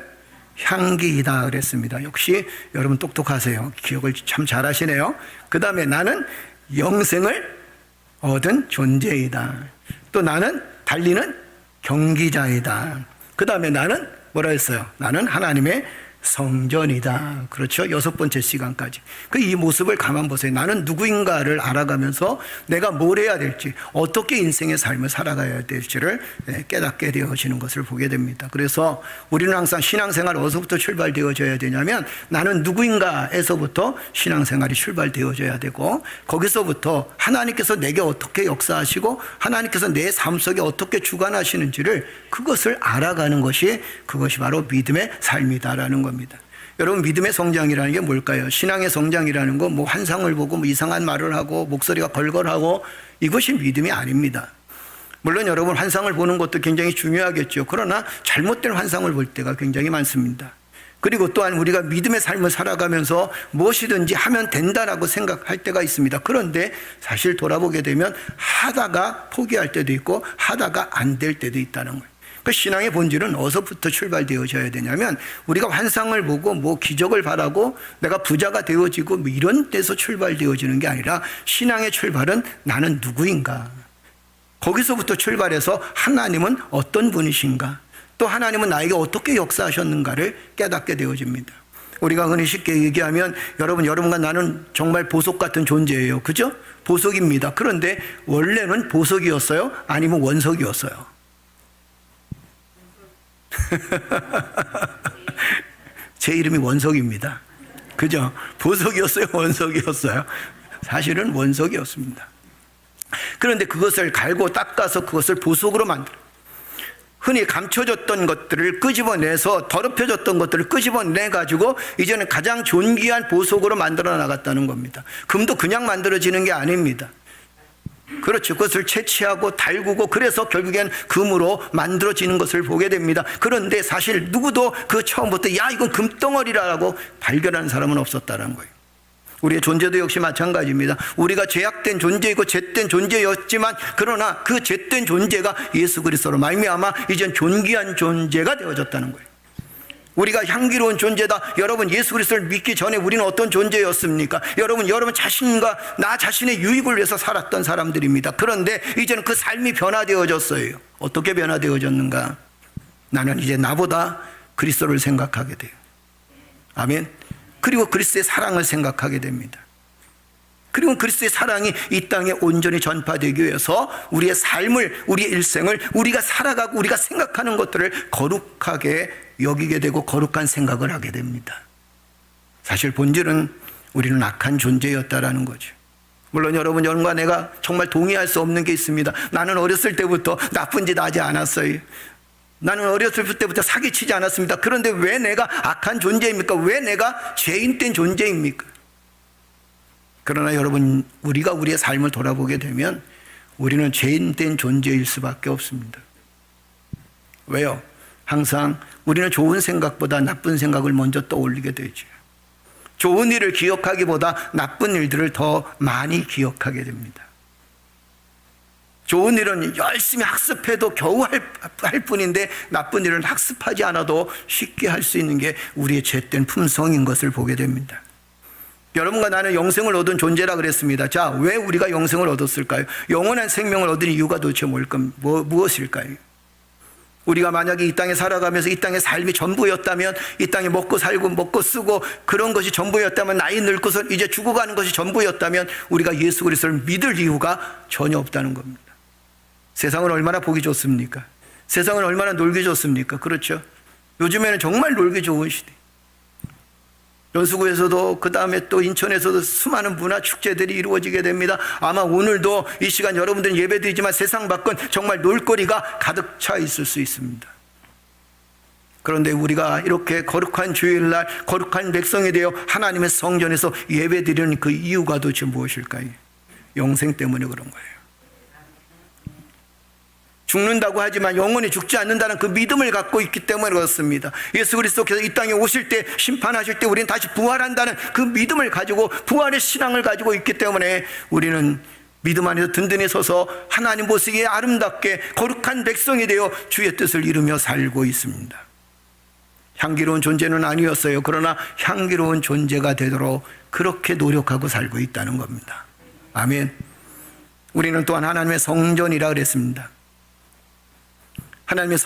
향기이다 그랬습니다. 역시 여러분 똑똑하세요. 기억을 참 잘하시네요. 그 다음에 나는 영생을 얻은 존재이다. 또 나는 달리는 경기자이다. 그 다음에 나는 뭐라 했어요? 나는 하나님의 성전이다. 그렇죠? 6번째 시간까지. 이 모습을 가만 보세요. 나는 누구인가를 알아가면서 내가 뭘 해야 될지, 어떻게 인생의 삶을 살아가야 될지를 깨닫게 되어지는 것을 보게 됩니다. 그래서 우리는 항상 신앙생활 어디서부터 출발되어져야 되냐면 나는 누구인가에서부터 신앙생활이 출발되어져야 되고, 거기서부터 하나님께서 내게 어떻게 역사하시고 하나님께서 내 삶 속에 어떻게 주관하시는지를 그것을 알아가는 것이, 그것이 바로 믿음의 삶이다라는 겁니다. 여러분, 믿음의 성장이라는 게 뭘까요? 신앙의 성장이라는 거, 환상을 보고 이상한 말을 하고 목소리가 걸걸하고, 이것이 믿음이 아닙니다. 물론 여러분, 환상을 보는 것도 굉장히 중요하겠죠. 그러나 잘못된 환상을 볼 때가 굉장히 많습니다. 그리고 또한 우리가 믿음의 삶을 살아가면서 무엇이든지 하면 된다라고 생각할 때가 있습니다. 그런데 사실 돌아보게 되면 하다가 포기할 때도 있고 하다가 안 될 때도 있다는 거예요. 신앙의 본질은 어디서부터 출발되어져야 되냐면, 우리가 환상을 보고 기적을 바라고 내가 부자가 되어지고 이런 데서 출발되어지는 게 아니라, 신앙의 출발은 나는 누구인가, 거기서부터 출발해서 하나님은 어떤 분이신가, 또 하나님은 나에게 어떻게 역사하셨는가를 깨닫게 되어집니다. 우리가 흔히 쉽게 얘기하면, 여러분과 나는 정말 보석 같은 존재예요. 그죠? 보석입니다. 그런데 원래는 보석이었어요? 아니면 원석이었어요? 제 이름이 원석입니다. 그죠? 보석이었어요? 원석이었어요? 사실은 원석이었습니다. 그런데 그것을 갈고 닦아서 그것을 보석으로 만들어, 흔히 감춰졌던 것들을 끄집어내서, 더럽혀졌던 것들을 끄집어내가지고 이제는 가장 존귀한 보석으로 만들어 나갔다는 겁니다. 금도 그냥 만들어지는 게 아닙니다. 그렇죠. 그것을 채취하고 달구고, 그래서 결국엔 금으로 만들어지는 것을 보게 됩니다. 그런데 사실 누구도 그 처음부터 야, 이건 금덩어리라고 발견하는 사람은 없었다는 거예요. 우리의 존재도 역시 마찬가지입니다. 우리가 죄악된 존재이고 죄된 존재였지만, 그러나 그 죄된 존재가 예수 그리스도로 말미암아 이젠 존귀한 존재가 되어졌다는 거예요. 우리가 향기로운 존재다. 여러분, 예수 그리스도를 믿기 전에 우리는 어떤 존재였습니까? 여러분 자신과 나 자신의 유익을 위해서 살았던 사람들입니다. 그런데 이제는 그 삶이 변화되어졌어요. 어떻게 변화되어졌는가? 나는 이제 나보다 그리스도를 생각하게 돼요. 아멘. 그리고 그리스도의 사랑을 생각하게 됩니다. 그리고 그리스도의 사랑이 이 땅에 온전히 전파되기 위해서 우리의 삶을, 우리의 일생을, 우리가 살아가고 우리가 생각하는 것들을 거룩하게 여기게 되고 거룩한 생각을 하게 됩니다. 사실 본질은 우리는 악한 존재였다라는 거죠. 물론 여러분과 내가 정말 동의할 수 없는 게 있습니다. 나는 어렸을 때부터 나쁜 짓 하지 않았어요. 나는 어렸을 때부터 사기치지 않았습니다. 그런데 왜 내가 악한 존재입니까? 왜 내가 죄인된 존재입니까? 그러나 여러분, 우리가 우리의 삶을 돌아보게 되면 우리는 죄인된 존재일 수밖에 없습니다. 왜요? 항상 우리는 좋은 생각보다 나쁜 생각을 먼저 떠올리게 되죠. 좋은 일을 기억하기보다 나쁜 일들을 더 많이 기억하게 됩니다. 좋은 일은 열심히 학습해도 겨우 할 뿐인데, 나쁜 일은 학습하지 않아도 쉽게 할 수 있는 게 우리의 죄된 품성인 것을 보게 됩니다. 여러분과 나는 영생을 얻은 존재라 그랬습니다. 자, 왜 우리가 영생을 얻었을까요? 영원한 생명을 얻은 이유가 도대체 무엇일까요? 우리가 만약에 이 땅에 살아가면서 이 땅의 삶이 전부였다면, 이 땅에 먹고 살고 먹고 쓰고 그런 것이 전부였다면, 나이 늙고서 이제 죽어가는 것이 전부였다면 우리가 예수 그리스도를 믿을 이유가 전혀 없다는 겁니다. 세상은 얼마나 보기 좋습니까? 세상은 얼마나 놀기 좋습니까? 그렇죠? 요즘에는 정말 놀기 좋은 시대. 연수구에서도 그 다음에 또 인천에서도 수많은 문화 축제들이 이루어지게 됩니다. 아마 오늘도 이 시간 여러분들은 예배드리지만 세상 밖은 정말 놀거리가 가득 차 있을 수 있습니다. 그런데 우리가 이렇게 거룩한 주일날 거룩한 백성이 되어 하나님의 성전에서 예배드리는 그 이유가 도대체 무엇일까요? 영생 때문에 그런 거예요. 죽는다고 하지만 영원히 죽지 않는다는 그 믿음을 갖고 있기 때문에 그렇습니다. 예수 그리스도께서 이 땅에 오실 때, 심판하실 때 우리는 다시 부활한다는 그 믿음을 가지고, 부활의 신앙을 가지고 있기 때문에 우리는 믿음 안에서 든든히 서서 하나님 보시기에 아름답게 거룩한 백성이 되어 주의 뜻을 이루며 살고 있습니다. 향기로운 존재는 아니었어요. 그러나 향기로운 존재가 되도록 그렇게 노력하고 살고 있다는 겁니다. 아멘. 우리는 또한 하나님의 성전이라 그랬습니다. 하나님의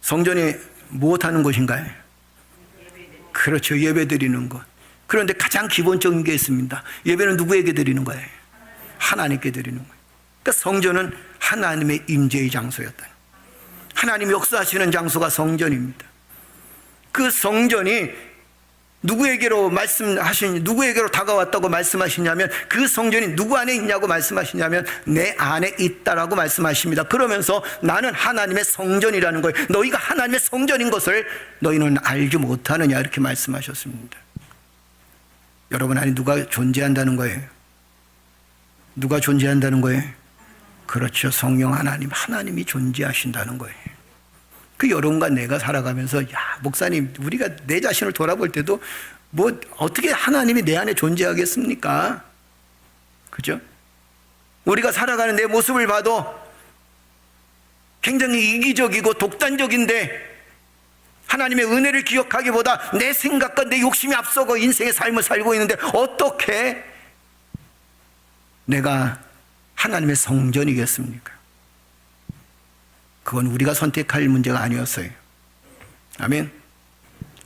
성전이 무엇하는 곳인가요? 그렇죠. 예배 드리는 것. 그런데 가장 기본적인 게 있습니다. 예배는 누구에게 드리는 거예요? 하나님께 드리는 거예요. 그러니까 성전은 하나님의 임재의 장소였다. 하나님이 역사하시는 장소가 성전입니다. 그 성전이 누구에게로 다가왔다고 말씀하시냐면, 그 성전이 누구 안에 있냐고 말씀하시냐면 내 안에 있다라고 말씀하십니다. 그러면서 나는 하나님의 성전이라는 거예요. 너희가 하나님의 성전인 것을 너희는 알지 못하느냐, 이렇게 말씀하셨습니다. 여러분 안에 누가 존재한다는 거예요? 누가 존재한다는 거예요? 그렇죠. 성령 하나님이 존재하신다는 거예요. 그 여러분과 내가 살아가면서, 야, 목사님, 우리가 내 자신을 돌아볼 때도 뭐 어떻게 하나님이 내 안에 존재하겠습니까? 그죠? 우리가 살아가는 내 모습을 봐도 굉장히 이기적이고 독단적인데, 하나님의 은혜를 기억하기보다 내 생각과 내 욕심이 앞서고 인생의 삶을 살고 있는데, 어떻게 내가 하나님의 성전이겠습니까? 그건 우리가 선택할 문제가 아니었어요. 아멘.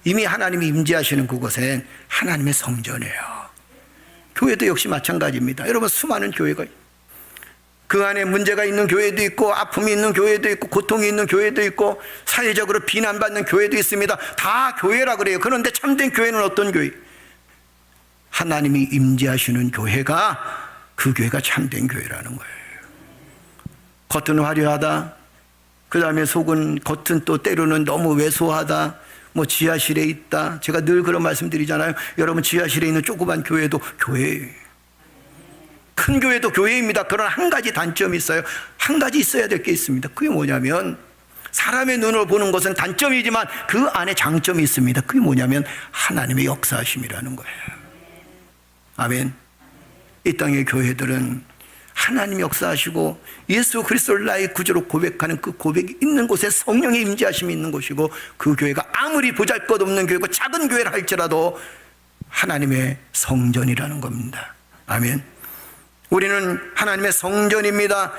이미 하나님이 임재하시는 그곳엔 하나님의 성전이에요. 교회도 역시 마찬가지입니다. 여러분, 수많은 교회가, 그 안에 문제가 있는 교회도 있고, 아픔이 있는 교회도 있고, 고통이 있는 교회도 있고, 사회적으로 비난받는 교회도 있습니다. 다 교회라 그래요. 그런데 참된 교회는 어떤 교회? 하나님이 임재하시는 교회가, 그 교회가 참된 교회라는 거예요. 겉은 화려하다, 그 다음에 겉은 또 때로는 너무 왜소하다, 뭐 지하실에 있다. 제가 늘 그런 말씀 드리잖아요. 여러분, 지하실에 있는 조그만 교회도 교회예요. 큰 교회도 교회입니다. 그러나 한 가지 단점이 있어요. 한 가지 있어야 될 게 있습니다. 그게 뭐냐면, 사람의 눈으로 보는 것은 단점이지만 그 안에 장점이 있습니다. 그게 뭐냐면 하나님의 역사하심이라는 거예요. 아멘. 이 땅의 교회들은 하나님 역사하시고 예수 그리스도를 나의 구주로 고백하는 그 고백이 있는 곳에 성령의 임재하심이 있는 곳이고, 그 교회가 아무리 보잘것없는 교회고 작은 교회라 할지라도 하나님의 성전이라는 겁니다. 아멘. 우리는 하나님의 성전입니다.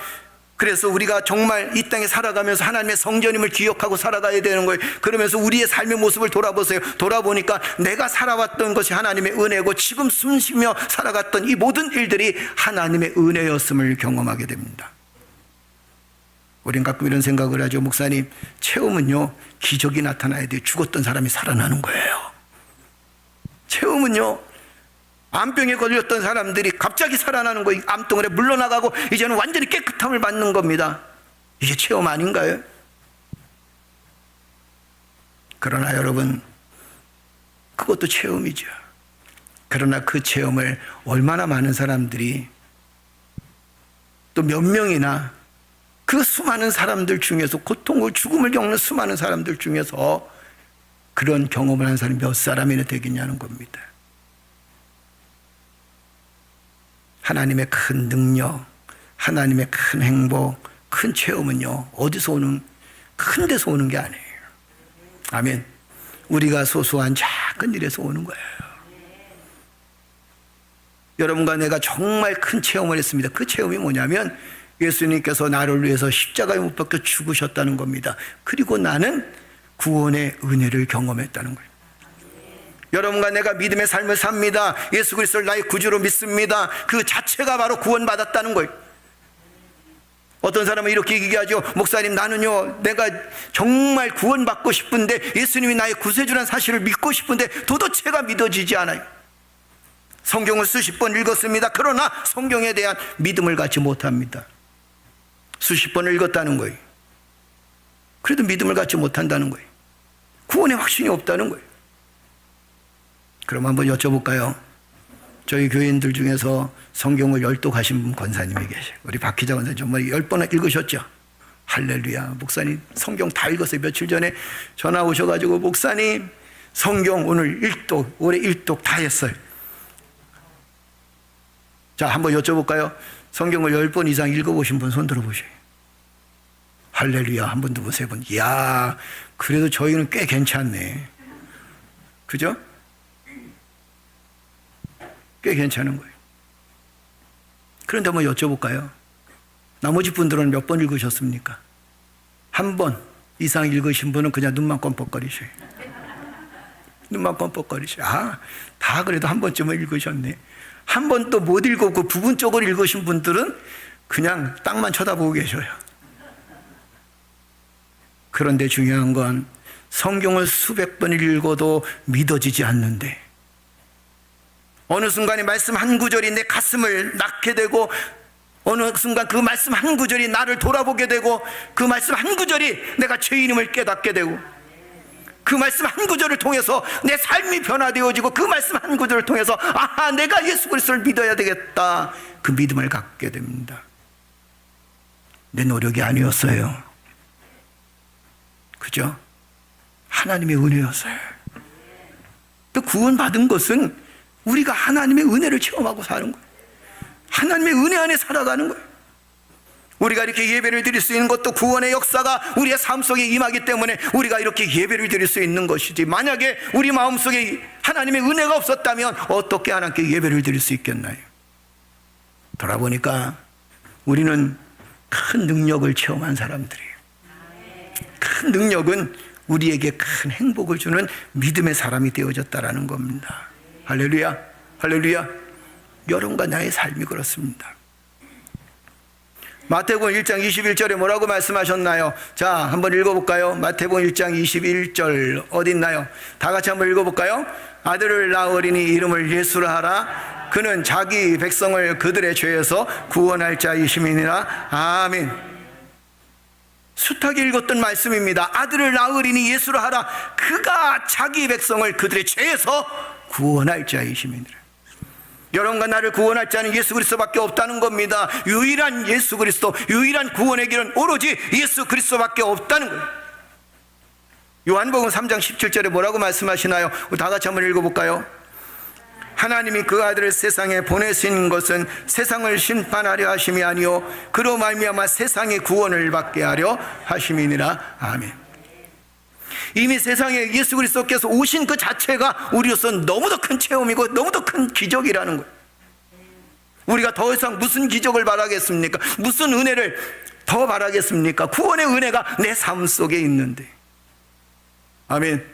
그래서 우리가 정말 이 땅에 살아가면서 하나님의 성전임을 기억하고 살아가야 되는 거예요. 그러면서 우리의 삶의 모습을 돌아보세요. 돌아보니까 내가 살아왔던 것이 하나님의 은혜고, 지금 숨쉬며 살아갔던 이 모든 일들이 하나님의 은혜였음을 경험하게 됩니다. 우린 가끔 이런 생각을 하죠. 목사님, 체험은요, 기적이 나타나야 돼요. 죽었던 사람이 살아나는 거예요. 체험은요, 암병에 걸렸던 사람들이 갑자기 살아나는 거예요. 암덩어리에 물러나가고 이제는 완전히 깨끗함을 받는 겁니다. 이게 체험 아닌가요? 그러나 여러분, 그것도 체험이죠. 그러나 그 체험을 얼마나 많은 사람들이, 또 몇 명이나 그 수많은 사람들 중에서, 고통과 죽음을 겪는 수많은 사람들 중에서 그런 경험을 한 사람이 몇 사람이나 되겠냐는 겁니다. 하나님의 큰 능력, 하나님의 큰 행복, 큰 체험은요, 어디서 오는, 큰 데서 오는 게 아니에요. 아멘. 우리가 소소한 작은 일에서 오는 거예요. 여러분과 내가 정말 큰 체험을 했습니다. 그 체험이 뭐냐면, 예수님께서 나를 위해서 십자가에 못 박혀 죽으셨다는 겁니다. 그리고 나는 구원의 은혜를 경험했다는 거예요. 여러분과 내가 믿음의 삶을 삽니다. 예수 그리스도를 나의 구주로 믿습니다. 그 자체가 바로 구원받았다는 거예요. 어떤 사람은 이렇게 얘기하죠. 목사님, 나는요, 내가 정말 구원받고 싶은데 예수님이 나의 구세주라는 사실을 믿고 싶은데 도대체가 믿어지지 않아요. 성경을 수십 번 읽었습니다. 그러나 성경에 대한 믿음을 갖지 못합니다. 수십 번을 읽었다는 거예요. 그래도 믿음을 갖지 못한다는 거예요. 구원의 확신이 없다는 거예요. 그럼 한번 여쭤볼까요? 저희 교인들 중에서 성경을 열독하신 분 권사님이 계세요. 우리 박희자 권사님 정말 10번 읽으셨죠? 할렐루야. 목사님 성경 다 읽었어요. 며칠 전에 전화 오셔가지고 목사님 성경 오늘 1독, 올해 1독 다 했어요. 자, 한번 여쭤볼까요? 성경을 10번 이상 읽어보신 분 손 들어보세요. 할렐루야. 한 분, 두 분, 세 분. 이야, 그래도 저희는 꽤 괜찮네. 그죠? 꽤 괜찮은 거예요. 그런데 한번 여쭤볼까요? 나머지 분들은 몇 번 읽으셨습니까? 한 번 이상 읽으신 분은 그냥 눈만 껌뻑거리셔요. 눈만 껌뻑거리셔요. 아, 다 그래도 한 번쯤은 읽으셨네. 한 번 또 못 읽었고 부분적으로 읽으신 분들은 그냥 땅만 쳐다보고 계셔요. 그런데 중요한 건 성경을 수백 번 읽어도 믿어지지 않는데 어느 순간에 말씀 한 구절이 내 가슴을 낳게 되고 어느 순간 그 말씀 한 구절이 나를 돌아보게 되고 그 말씀 한 구절이 내가 죄인임을 깨닫게 되고 그 말씀 한 구절을 통해서 내 삶이 변화되어지고 그 말씀 한 구절을 통해서 아하, 내가 예수 그리스도를 믿어야 되겠다, 그 믿음을 갖게 됩니다. 내 노력이 아니었어요. 그죠? 하나님의 은혜였어요. 또 구원받은 것은 우리가 하나님의 은혜를 체험하고 사는 거예요. 하나님의 은혜 안에 살아가는 거예요. 우리가 이렇게 예배를 드릴 수 있는 것도 구원의 역사가 우리의 삶 속에 임하기 때문에 우리가 이렇게 예배를 드릴 수 있는 것이지, 만약에 우리 마음속에 하나님의 은혜가 없었다면 어떻게 하나님께 예배를 드릴 수 있겠나요? 돌아보니까 우리는 큰 능력을 체험한 사람들이에요. 큰 능력은 우리에게 큰 행복을 주는 믿음의 사람이 되어졌다라는 겁니다. 할렐루야, 할렐루야. 여러분과 나의 삶이 그렇습니다. 마태복음 1장 21절에 뭐라고 말씀하셨나요? 자, 한번 읽어볼까요? 마태복음 1장 21절 어디 있나요? 다 같이 한번 읽어볼까요? 아들을 낳으리니 이름을 예수라 하라. 그는 자기 백성을 그들의 죄에서 구원할 자이심이니라. 아멘. 숱하게 읽었던 말씀입니다. 아들을 낳으리니 예수라 하라. 그가 자기 백성을 그들의 죄에서 구원할 자이심이니라. 여러분과 나를 구원할 자는 예수 그리스도밖에 없다는 겁니다. 유일한 예수 그리스도, 유일한 구원의 길은 오로지 예수 그리스도밖에 없다는 거예요. 요한복음 3장 17절에 뭐라고 말씀하시나요? 우리 다 같이 한번 읽어볼까요? 하나님이 그 아들을 세상에 보내신 것은 세상을 심판하려 하심이 아니요 그로 말미암아 세상의 구원을 받게 하려 하심이니라. 아멘. 이미 세상에 예수 그리스도께서 오신 그 자체가 우리로서 너무도 큰 체험이고 너무도 큰 기적이라는 거예요. 우리가 더 이상 무슨 기적을 바라겠습니까? 무슨 은혜를 더 바라겠습니까? 구원의 은혜가 내 삶 속에 있는데. 아멘.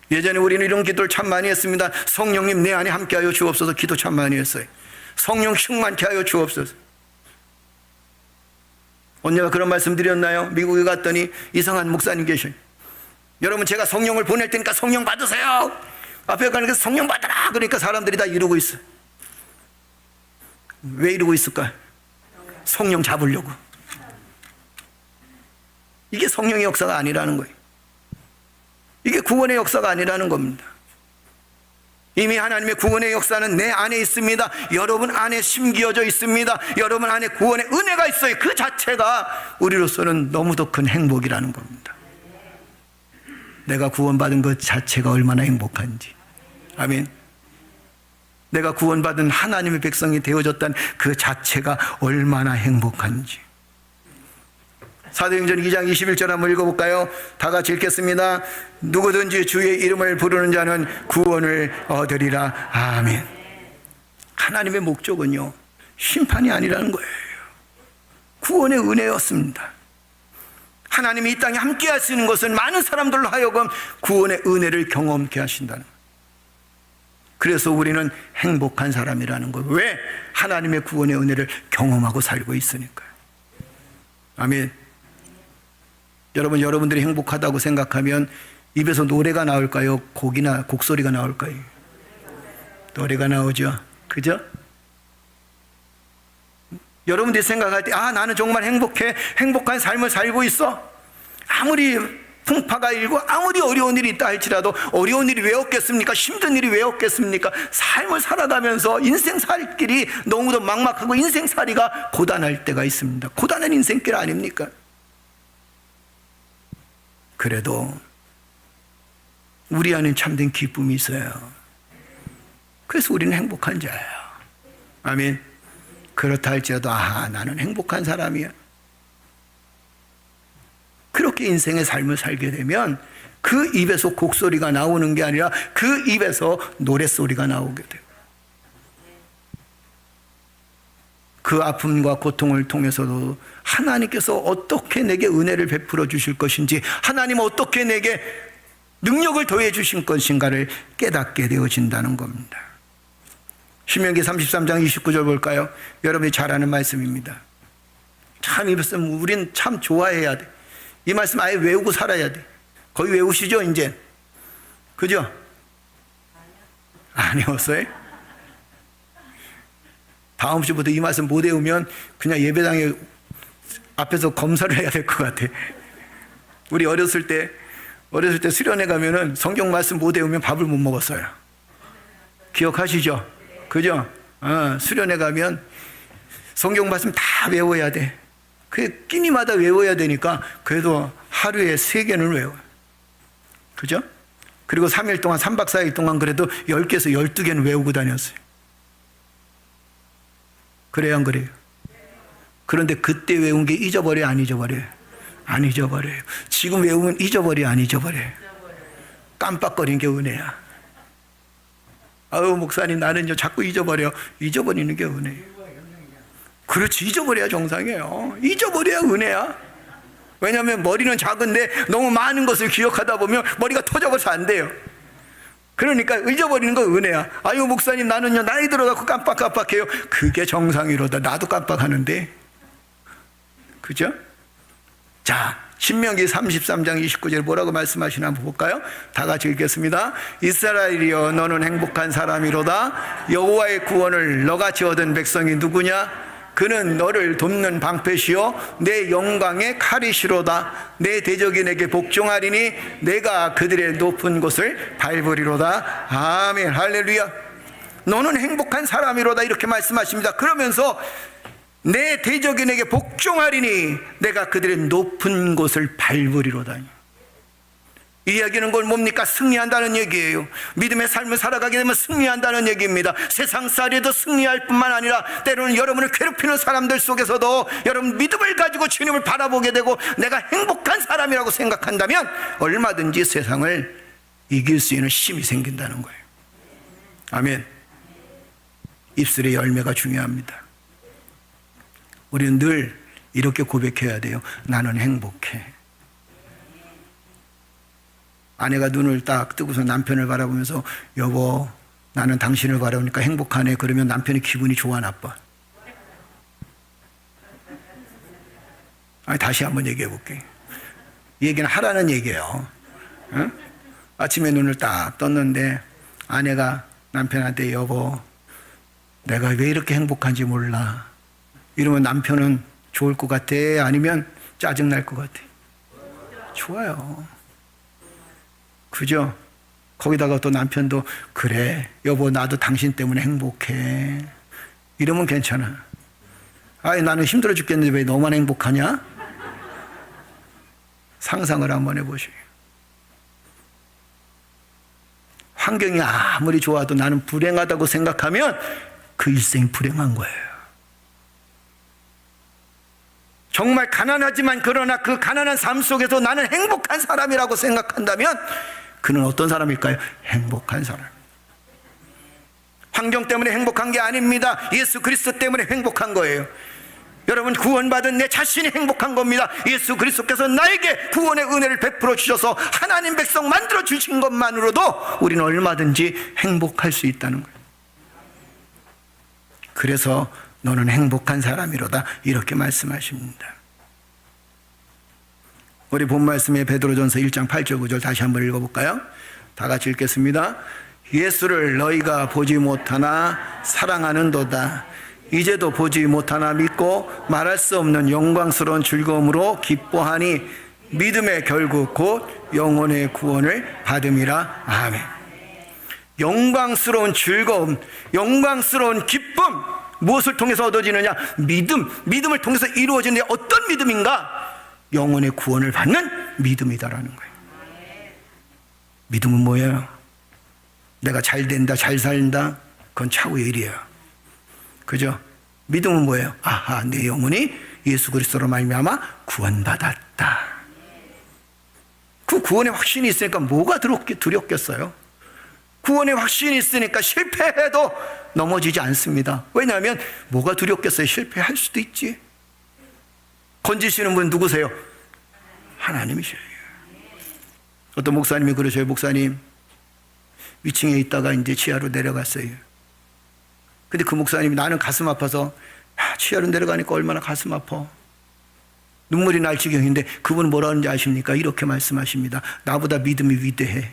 예전에 우리는 이런 기도를 참 많이 했습니다. 성령님 내 안에 함께하여 주옵소서. 기도 참 많이 했어요. 성령 충만케 하여 주옵소서. 언제가 그런 말씀 드렸나요? 미국에 갔더니 이상한 목사님 계셔요. 여러분, 제가 성령을 보낼 테니까 성령 받으세요. 앞에 가니까 성령 받아라. 그러니까 사람들이 다 이러고 있어. 왜 이러고 있을까? 성령 잡으려고. 이게 성령의 역사가 아니라는 거예요. 이게 구원의 역사가 아니라는 겁니다. 이미 하나님의 구원의 역사는 내 안에 있습니다. 여러분 안에 심기어져 있습니다. 여러분 안에 구원의 은혜가 있어요. 그 자체가 우리로서는 너무도 큰 행복이라는 겁니다. 내가 구원받은 것 자체가 얼마나 행복한지. 아멘. 내가 구원받은 하나님의 백성이 되어졌다는 그 자체가 얼마나 행복한지. 사도행전 2장 21절 한번 읽어볼까요? 다 같이 읽겠습니다. 누구든지 주의 이름을 부르는 자는 구원을 얻으리라. 아멘. 하나님의 목적은요, 심판이 아니라는 거예요. 구원의 은혜였습니다. 하나님이 이 땅에 함께 하시는 것은 많은 사람들로 하여금 구원의 은혜를 경험케 하신다는 거예요. 그래서 우리는 행복한 사람이라는 거예요. 왜? 하나님의 구원의 은혜를 경험하고 살고 있으니까요. 아멘. 여러분들이 행복하다고 생각하면 입에서 노래가 나올까요? 곡소리가 나올까요? 노래가 나오죠. 그죠? 여러분들이 생각할 때, 아, 나는 정말 행복해. 행복한 삶을 살고 있어. 아무리 풍파가 일고 아무리 어려운 일이 있다 할지라도 어려운 일이 왜 없겠습니까? 힘든 일이 왜 없겠습니까? 삶을 살아가면서 인생 살 길이 너무도 막막하고 인생살이가 고단할 때가 있습니다. 고단한 인생길 아닙니까? 그래도 우리 안에 참된 기쁨이 있어요. 그래서 우리는 행복한 자예요. 아멘. 그렇다 할지라도 나는 행복한 사람이야. 그렇게 인생의 삶을 살게 되면 그 입에서 곡소리가 나오는 게 아니라 그 입에서 노랫소리가 나오게 돼요. 그 아픔과 고통을 통해서도 하나님께서 어떻게 내게 은혜를 베풀어 주실 것인지, 하나님은 어떻게 내게 능력을 더해 주실 것인가를 깨닫게 되어진다는 겁니다. 신명기 33장 29절 볼까요? 여러분이 잘 아는 말씀입니다. 참 이 말씀 우린 참 좋아해야 돼. 이 말씀 아예 외우고 살아야 돼. 거의 외우시죠 이제? 그죠? 안 외웠어요? 다음 주부터 이 말씀 못 외우면 그냥 예배당에 앞에서 검사를 해야 될 것 같아. 우리 어렸을 때 수련회 가면은 성경 말씀 못 외우면 밥을 못 먹었어요. 기억하시죠? 그죠? 수련회 가면 성경 말씀 다 외워야 돼. 그 끼니마다 외워야 되니까 그래도 하루에 3개는 외워요. 그죠? 그리고 3일 동안 3박 4일 동안 그래도 10개에서 12개는 외우고 다녔어요. 그래요, 안 그래요? 그런데 그때 외운 게 잊어버려요, 안 잊어버려요? 안 잊어버려요. 지금 외우면 잊어버려요, 안 잊어버려요? 깜빡거리는 게 은혜야. 아유, 목사님, 나는요 자꾸 잊어버려. 잊어버리는 게 은혜예요. 그렇지, 잊어버려야 정상이에요. 잊어버려야 은혜야. 왜냐하면 머리는 작은데 너무 많은 것을 기억하다 보면 머리가 터져버려서 안 돼요. 그러니까 잊어버리는 거 은혜야. 아유, 목사님, 나는요 나이 들어갖고 깜빡깜빡해요. 그게 정상이로다. 나도 깜빡하는데. 그죠? 자, 신명기 33장 29절 뭐라고 말씀하시나 한번 볼까요? 다 같이 읽겠습니다. 이스라엘이여, 너는 행복한 사람이로다. 여호와의 구원을 너같이 얻은 백성이 누구냐? 그는 너를 돕는 방패시요 내 영광의 칼이시로다. 내 대적이 내게 복종하리니 내가 그들의 높은 곳을 밟으리로다. 아멘. 할렐루야. 너는 행복한 사람이로다 이렇게 말씀하십니다. 그러면서 내 대적이 내게 복종하리니 내가 그들의 높은 곳을 밟으리로다. 이 이야기는 건 뭡니까? 승리한다는 얘기예요. 믿음의 삶을 살아가게 되면 승리한다는 얘기입니다. 세상살이에도 승리할 뿐만 아니라 때로는 여러분을 괴롭히는 사람들 속에서도 여러분 믿음을 가지고 주님을 바라보게 되고 내가 행복한 사람이라고 생각한다면 얼마든지 세상을 이길 수 있는 힘이 생긴다는 거예요. 아멘. 입술의 열매가 중요합니다. 우리는 늘 이렇게 고백해야 돼요. 나는 행복해. 아내가 눈을 딱 뜨고서 남편을 바라보면서 여보, 나는 당신을 바라보니까 행복하네. 그러면 남편이 기분이 좋아, 나빠? 아니, 다시 한번 얘기해 볼게. 이 얘기는 하라는 얘기예요. 응? 아침에 눈을 딱 떴는데 아내가 남편한테 여보, 내가 왜 이렇게 행복한지 몰라. 이러면 남편은 좋을 것 같아? 아니면 짜증날 것 같아? 좋아요. 그죠? 거기다가 또 남편도 그래 여보, 나도 당신 때문에 행복해. 이러면 괜찮아. 아니, 나는 힘들어 죽겠는데 왜 너만 행복하냐? 상상을 한번 해보시오. 환경이 아무리 좋아도 나는 불행하다고 생각하면 그 일생이 불행한 거예요. 정말 가난하지만 그러나 그 가난한 삶 속에서 나는 행복한 사람이라고 생각한다면 그는 어떤 사람일까요? 행복한 사람. 환경 때문에 행복한 게 아닙니다. 예수 그리스도 때문에 행복한 거예요. 여러분, 구원받은 내 자신이 행복한 겁니다. 예수 그리스도께서 나에게 구원의 은혜를 베풀어 주셔서 하나님 백성 만들어 주신 것만으로도 우리는 얼마든지 행복할 수 있다는 거예요. 그래서 너는 행복한 사람이로다, 이렇게 말씀하십니다. 우리 본 말씀에 베드로전서 1장 8절 9절 다시 한번 읽어볼까요? 다 같이 읽겠습니다. 예수를 너희가 보지 못하나 사랑하는도다. 이제도 보지 못하나 믿고 말할 수 없는 영광스러운 즐거움으로 기뻐하니 믿음의 결국 곧 영혼의 구원을 받음이라. 아멘. 영광스러운 즐거움, 영광스러운 기쁨, 무엇을 통해서 얻어지느냐? 믿음을 통해서 이루어지는데 어떤 믿음인가? 영혼의 구원을 받는 믿음이다라는 거예요. 믿음은 뭐예요? 내가 잘 된다, 잘 살다, 그건 차후의 일이에요. 그죠? 믿음은 뭐예요? 아하, 내 영혼이 예수 그리스도로 말미암아 구원받았다. 그 구원의 확신이 있으니까 뭐가 두렵겠어요? 구원의 확신이 있으니까 실패해도 넘어지지 않습니다. 왜냐하면 뭐가 두렵겠어요? 실패할 수도 있지. 건지시는 분 누구세요? 하나님이셔요. 어떤 목사님이 그러셔요. 목사님, 위층에 있다가 이제 지하로 내려갔어요. 근데 그 목사님이 나는 가슴 아파서 지하로 내려가니까 얼마나 가슴 아파. 눈물이 날 지경인데 그분은 뭐라 하는지 아십니까? 이렇게 말씀하십니다. 나보다 믿음이 위대해.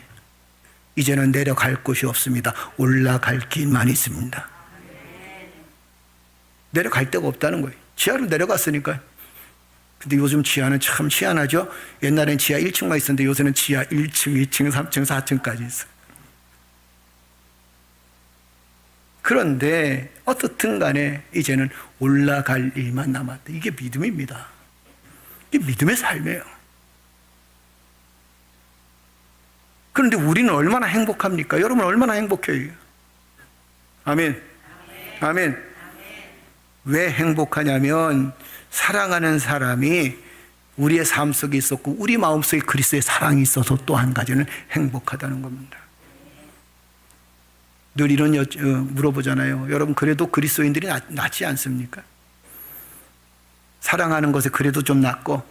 이제는 내려갈 곳이 없습니다. 올라갈 길만 있습니다. 내려갈 데가 없다는 거예요. 지하로 내려갔으니까. 근데 요즘 지하는 참 희한하죠. 옛날엔 지하 1층만 있었는데 요새는 지하 1층, 2층, 3층, 4층까지 있어요. 그런데 어떻든 간에 이제는 올라갈 일만 남았다. 이게 믿음입니다. 이게 믿음의 삶이에요. 그런데 우리는 얼마나 행복합니까? 여러분 얼마나 행복해요? 아멘. 아멘. 왜 행복하냐면 사랑하는 사람이 우리의 삶 속에 있었고 우리 마음속에 그리스도의 사랑이 있어서 또 한 가지는 행복하다는 겁니다. 늘 이런 물어보잖아요. 여러분 그래도 그리스도인들이 낫지 않습니까? 사랑하는 것에 그래도 좀 낫고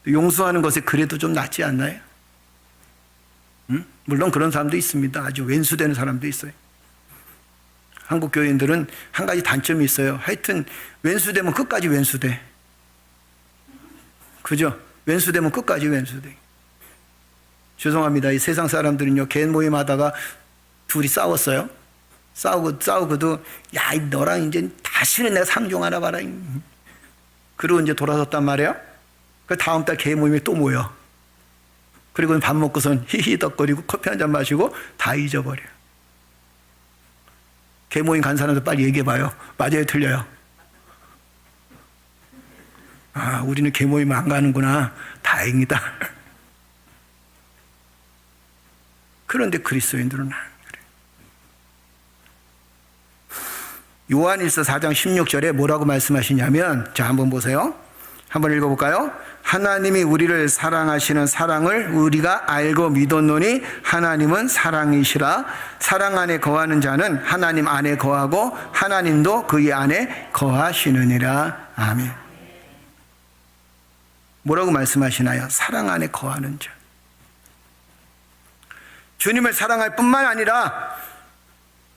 용서하는 것에 그래도 좀 낫지 않나요? 물론 그런 사람도 있습니다. 아주 왼수되는 사람도 있어요. 한국 교인들은 한 가지 단점이 있어요. 하여튼 왼수되면 끝까지 왼수돼. 그죠? 왼수되면 끝까지 왼수돼. 죄송합니다. 이 세상 사람들은요, 개인 모임 하다가 둘이 싸웠어요. 싸우고도, 야, 너랑 이제 다시는 내가 상종하나 봐라. 그리고 이제 돌아섰단 말이에요. 그 다음 달 개인 모임에 또 모여. 그리고 밥 먹고선 히히덕거리고 커피 한잔 마시고 다 잊어버려요. 개인 모임 간 사람들 빨리 얘기해봐요. 맞아요, 틀려요? 아, 우리는 개인 모임 안 가는구나. 다행이다. 그런데 그리스도인들은 안 그래요. 요한일서 4장 16절에 뭐라고 말씀하시냐면, 자, 한번 보세요. 한번 읽어볼까요? 하나님이 우리를 사랑하시는 사랑을 우리가 알고 믿었노니 하나님은 사랑이시라. 사랑 안에 거하는 자는 하나님 안에 거하고 하나님도 그의 안에 거하시느니라. 아멘. 뭐라고 말씀하시나요? 사랑 안에 거하는 자. 주님을 사랑할 뿐만 아니라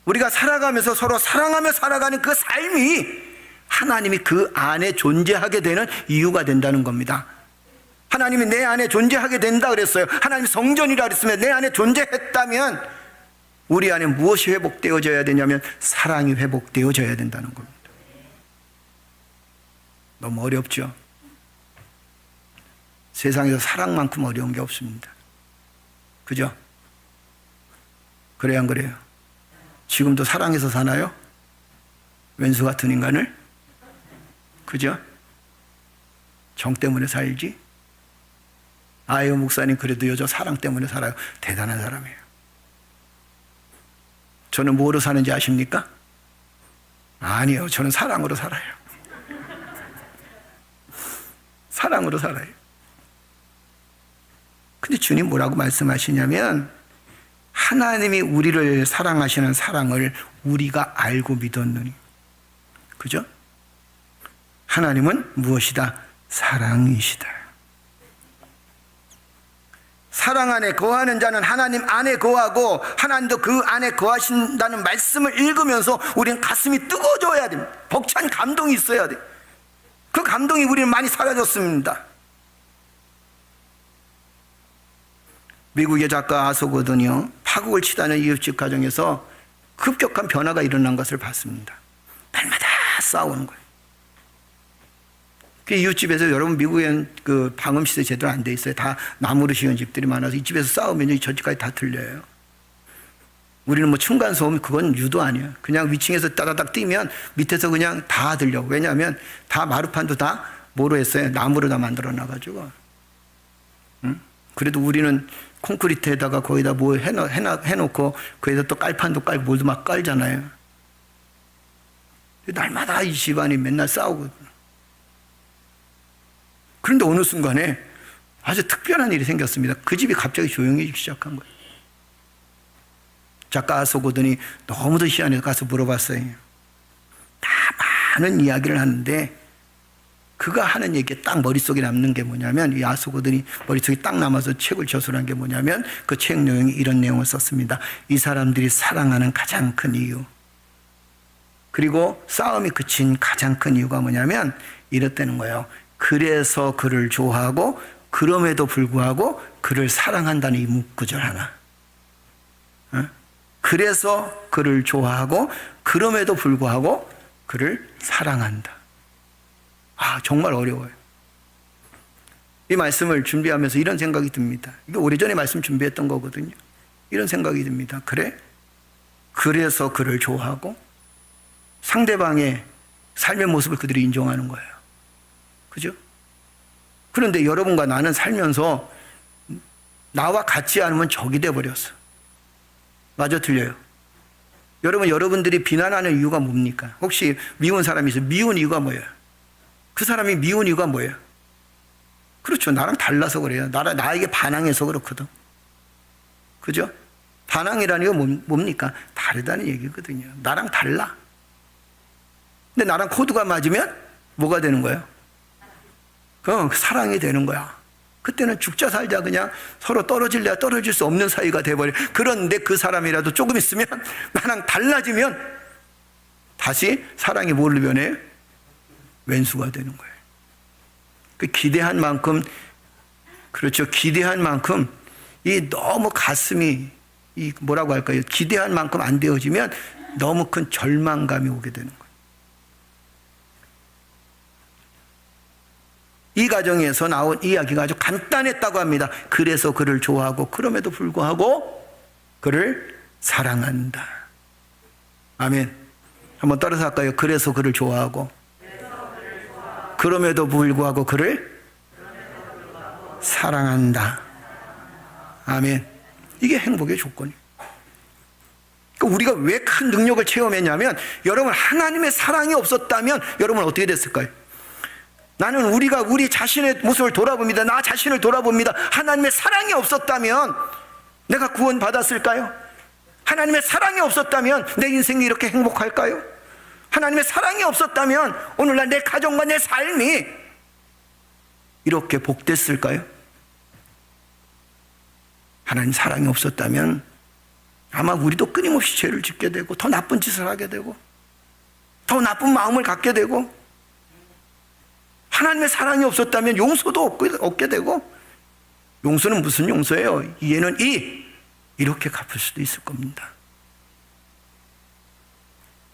우리가 살아가면서 서로 사랑하며 살아가는 그 삶이 하나님이 그 안에 존재하게 되는 이유가 된다는 겁니다. 하나님이 내 안에 존재하게 된다 그랬어요. 하나님이 성전이라 그랬으면 내 안에 존재했다면 우리 안에 무엇이 회복되어져야 되냐면 사랑이 회복되어져야 된다는 겁니다. 너무 어렵죠? 세상에서 사랑만큼 어려운 게 없습니다. 그죠? 그래요, 안 그래요? 지금도 사랑해서 사나요? 왼수 같은 인간을? 그죠? 정 때문에 살지? 아유, 목사님 그래도 요즘 사랑 때문에 살아요. 대단한 사람이에요. 저는 뭐로 사는지 아십니까? 아니요, 저는 사랑으로 살아요. 사랑으로 살아요. 근데 주님 뭐라고 말씀하시냐면 하나님이 우리를 사랑하시는 사랑을 우리가 알고 믿었느니. 그죠? 하나님은 무엇이다? 사랑이시다. 사랑 안에 거하는 자는 하나님 안에 거하고 하나님도 그 안에 거하신다는 말씀을 읽으면서 우리는 가슴이 뜨거워져야 됩니다. 벅찬 감동이 있어야 돼. 그 감동이 우리는 많이 사라졌습니다. 미국의 작가 아소거든요, 파국을 치닫는 이웃집 가정에서 급격한 변화가 일어난 것을 봤습니다. 날마다 싸우는 거예요. 그 이웃집에서, 여러분 미국엔 그 방음시설 제대로 안 돼 있어요. 다 나무로 지은 집들이 많아서 이 집에서 싸우면 저 집까지 다 들려요. 우리는 뭐 층간소음, 그건 유도 아니에요. 그냥 위층에서 따다닥 뛰면 밑에서 그냥 다 들려. 왜냐하면 다 마루판도 다 뭐로 했어요? 나무로 다 만들어 놔가지고. 응? 그래도 우리는 콘크리트에다가 거기다 뭐 해놓고 거기다 또 깔판도 깔고 뭘도 막 깔잖아요. 날마다 이 집안이 맨날 싸우고. 그런데 어느 순간에 아주 특별한 일이 생겼습니다. 그 집이 갑자기 조용해지기 시작한 거예요. 작가 아소거든이 너무도 희한해서 가서 물어봤어요. 다 많은 이야기를 하는데 그가 하는 얘기에 딱 머릿속에 남는 게 뭐냐면, 이 아소거든이 머릿속에 딱 남아서 책을 저술한 게 뭐냐면 그 책 내용이 이런 내용을 썼습니다. 이 사람들이 사랑하는 가장 큰 이유, 그리고 싸움이 그친 가장 큰 이유가 뭐냐면 이렇다는 거예요. 그래서 그를 좋아하고 그럼에도 불구하고 그를 사랑한다는 이 문구절 하나. 그래서 그를 좋아하고 그럼에도 불구하고 그를 사랑한다. 아, 정말 어려워요. 이 말씀을 준비하면서 이런 생각이 듭니다. 이게 오래전에 말씀 준비했던 거거든요. 이런 생각이 듭니다. 그래? 그래서 그를 좋아하고 상대방의 삶의 모습을 그들이 인정하는 거예요. 그죠? 그런데 여러분과 나는 살면서 나와 같지 않으면 적이 돼버렸어. 맞아, 틀려요? 여러분들이 비난하는 이유가 뭡니까? 혹시 미운 사람이 있어요? 미운 이유가 뭐예요? 그 사람이 미운 이유가 뭐예요? 그렇죠. 나랑 달라서 그래요. 나에게 반항해서 그렇거든. 그죠? 반항이라는 게 뭡니까? 다르다는 얘기거든요. 나랑 달라. 근데 나랑 코드가 맞으면 뭐가 되는 거예요? 사랑이 되는 거야. 그때는 죽자 살자 그냥 서로 떨어질래야 떨어질 수 없는 사이가 돼버려. 그런데 그 사람이라도 조금 있으면 나랑 달라지면 다시 사랑이 뭘로 변해요? 왼수가 되는 거예요. 그 기대한 만큼, 그렇죠, 기대한 만큼 이 너무 가슴이 이 뭐라고 할까요? 기대한 만큼 안 되어지면 너무 큰 절망감이 오게 되는 거예요. 이 가정에서 나온 이야기가 아주 간단했다고 합니다. 그래서 그를 좋아하고 그럼에도 불구하고 그를 사랑한다. 아멘. 한번 따라서 할까요? 그래서 그를 좋아하고 그럼에도 불구하고 그를 사랑한다. 아멘. 이게 행복의 조건이에요. 그러니까 우리가 왜 큰 능력을 체험했냐면, 여러분 하나님의 사랑이 없었다면 여러분은 어떻게 됐을까요? 나는 우리 자신의 모습을 돌아봅니다. 나 자신을 돌아봅니다. 하나님의 사랑이 없었다면 내가 구원 받았을까요? 하나님의 사랑이 없었다면 내 인생이 이렇게 행복할까요? 하나님의 사랑이 없었다면 오늘날 내 가정과 내 삶이 이렇게 복됐을까요? 하나님 사랑이 없었다면 아마 우리도 끊임없이 죄를 짓게 되고 더 나쁜 짓을 하게 되고 더 나쁜 마음을 갖게 되고, 하나님의 사랑이 없었다면 용서도 얻게 되고, 용서는 무슨 용서예요? 이에는 이렇게 갚을 수도 있을 겁니다.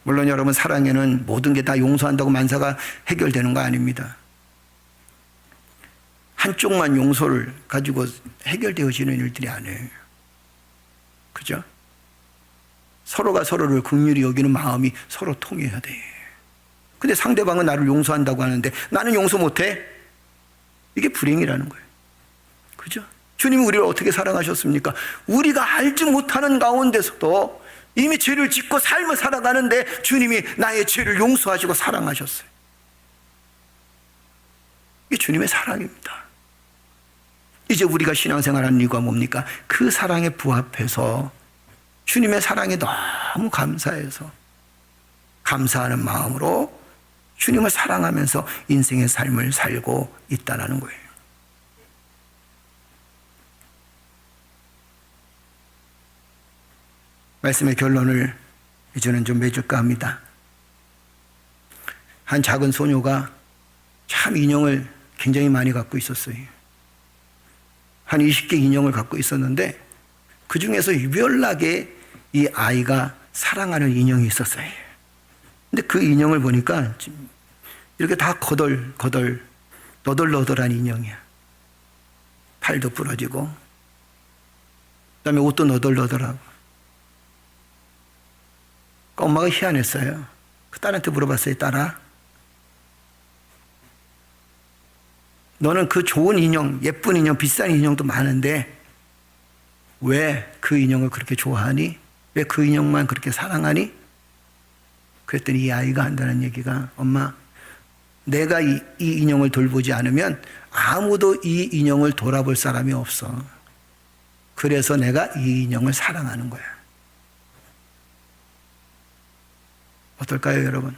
물론 여러분, 사랑에는 모든 게 다 용서한다고 만사가 해결되는 거 아닙니다. 한쪽만 용서를 가지고 해결되어지는 일들이 아니에요. 그죠? 서로가 서로를 긍휼히 여기는 마음이 서로 통해야 돼. 근데 상대방은 나를 용서한다고 하는데 나는 용서 못해? 이게 불행이라는 거예요. 그죠? 주님이 우리를 어떻게 사랑하셨습니까? 우리가 알지 못하는 가운데서도 이미 죄를 짓고 삶을 살아가는데 주님이 나의 죄를 용서하시고 사랑하셨어요. 이게 주님의 사랑입니다. 이제 우리가 신앙생활하는 이유가 뭡니까? 그 사랑에 부합해서 주님의 사랑에 너무 감사해서 감사하는 마음으로 주님을 사랑하면서 인생의 삶을 살고 있다는 거예요. 말씀의 결론을 이제는 좀 맺을까 합니다. 한 작은 소녀가 참 인형을 굉장히 많이 갖고 있었어요. 한 20개 인형을 갖고 있었는데 그 중에서 유별나게 이 아이가 사랑하는 인형이 있었어요. 근데 그 인형을 보니까 이렇게 다 너덜너덜한 인형이야. 팔도 부러지고 그다음에 옷도 너덜너덜하고. 그러니까 엄마가 희한했어요. 그 딸한테 물어봤어요. 딸아, 너는 그 좋은 인형, 예쁜 인형, 비싼 인형도 많은데 왜 그 인형을 그렇게 좋아하니? 왜 그 인형만 그렇게 사랑하니? 그랬더니 이 아이가 한다는 얘기가, 엄마, 내가 이 인형을 돌보지 않으면 아무도 이 인형을 돌아볼 사람이 없어. 그래서 내가 이 인형을 사랑하는 거야. 어떨까요, 여러분?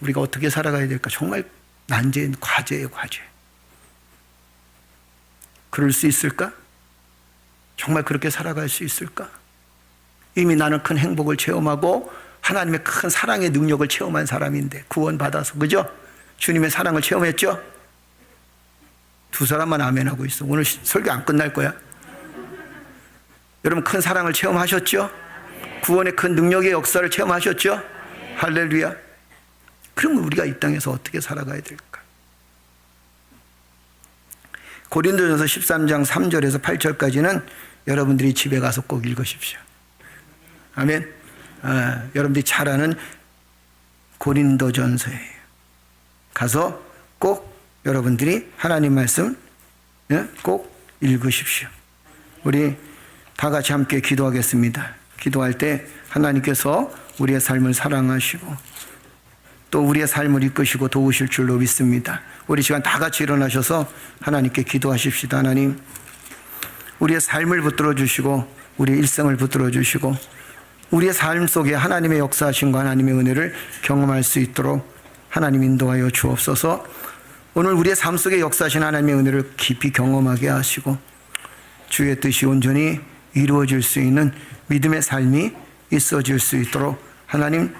우리가 어떻게 살아가야 될까? 정말 난제인 과제예요, 과제. 그럴 수 있을까? 정말 그렇게 살아갈 수 있을까? 이미 나는 큰 행복을 체험하고 하나님의 큰 사랑의 능력을 체험한 사람인데, 구원받아서, 그죠? 주님의 사랑을 체험했죠? 두 사람만 아멘하고 있어. 오늘 설교 안 끝날 거야. 여러분, 큰 사랑을 체험하셨죠? 구원의 큰 능력의 역사를 체험하셨죠? 할렐루야. 그러면 우리가 이 땅에서 어떻게 살아가야 될까? 고린도전서 13장 3절에서 8절까지는 여러분들이 집에 가서 꼭 읽으십시오. 아멘. 여러분들이 잘 아는 고린도전서예요. 가서 꼭 여러분들이 하나님 말씀 꼭 읽으십시오. 우리 다 같이 함께 기도하겠습니다. 기도할 때 하나님께서 우리의 삶을 사랑하시고 또 우리의 삶을 이끄시고 도우실 줄로 믿습니다. 우리 시간 다 같이 일어나셔서 하나님께 기도하십시다. 하나님, 우리의 삶을 붙들어 주시고 우리의 일생을 붙들어 주시고 우리의 삶 속에 하나님의 역사하심과 하나님의 은혜를 경험할 수 있도록 하나님 인도하여 주옵소서. 오늘 우리의 삶 속에 역사하신 하나님의 은혜를 깊이 경험하게 하시고 주의 뜻이 온전히 이루어질 수 있는 믿음의 삶이 있어질 수 있도록 하나님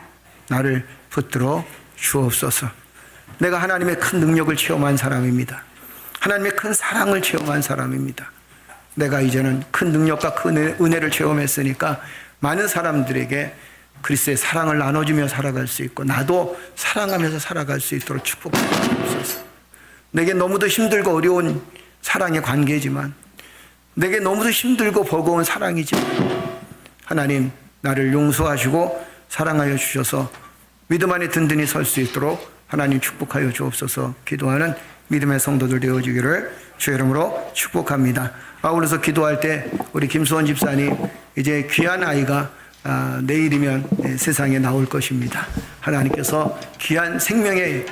나를 붙들어 주옵소서. 내가 하나님의 큰 능력을 체험한 사람입니다. 하나님의 큰 사랑을 체험한 사람입니다. 내가 이제는 큰 능력과 큰 은혜를 체험했으니까 많은 사람들에게 그리스도의 사랑을 나눠주며 살아갈 수 있고 나도 사랑하면서 살아갈 수 있도록 축복해 주옵소서. 내게 너무도 힘들고 어려운 사랑의 관계지만, 내게 너무도 힘들고 버거운 사랑이지만 하나님 나를 용서하시고 사랑하여 주셔서 믿음 안에 든든히 설 수 있도록 하나님 축복하여 주옵소서. 기도하는 믿음의 성도들 되어지기를 주의 이름으로 축복합니다. 아울러서 기도할 때 우리 김수원 집사님, 이제 귀한 아이가 내일이면 세상에 나올 것입니다. 하나님께서 귀한 생명의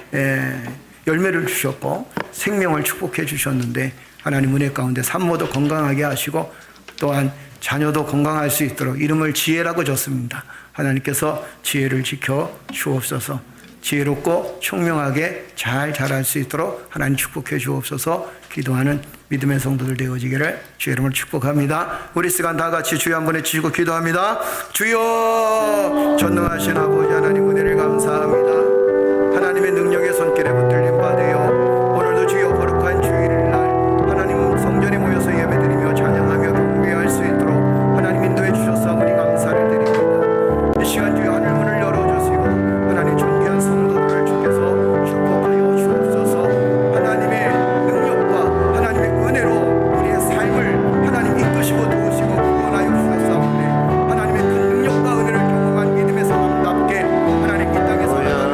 열매를 주셨고 생명을 축복해 주셨는데 하나님 은혜 가운데 산모도 건강하게 하시고 또한 자녀도 건강할 수 있도록 이름을 지혜라고 줬습니다. 하나님께서 지혜를 지켜 주옵소서. 지혜롭고 총명하게 잘 자랄 수 있도록 하나님 축복해 주옵소서. 기도하는 믿음의 성도들 되어지기를 주의 이름으로 축복합니다. 우리 시간 다 같이 주여 한번 해주시고 기도합니다. 주여, 전능하신 아버지 하나님 은혜를 감사합니다. 하나님의 능력의 손길에 붙들림 받으여 오늘도 주여 거룩한 주일날 하나님 성전에 모여서 예배드리며 찬양하며 경배할 수 있도록 하나님 인도해 주셨사오니 감사를 드립니다. 이 시간 주여 하늘 문을 열어주시고 하나님 존귀한 성도들을 주께서 축복하여 주옵소서. 하나님의 능력과 하나님의 은혜로 우리의 삶을 하나님 이끄시고 도우시고 구원하여 주셨사오니 하나님의 큰 능력과 은혜를 경험한 믿음의 사람답게 하나님 이 땅에서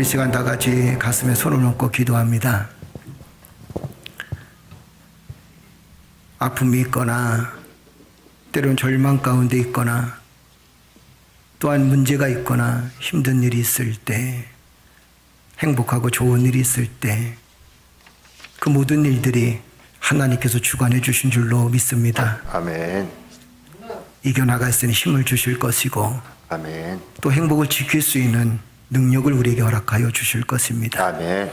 우리 시간 다 같이 가슴에 손을 얹고 기도합니다. 아픔이 있거나 때로는 절망 가운데 있거나 또한 문제가 있거나 힘든 일이 있을 때, 행복하고 좋은 일이 있을 때 그 모든 일들이 하나님께서 주관해 주신 줄로 믿습니다. 아멘. 이겨나갈 수 있는 힘을 주실 것이고 아멘. 또 행복을 지킬 수 있는 능력을 우리에게 허락하여 주실 것입니다. 아멘.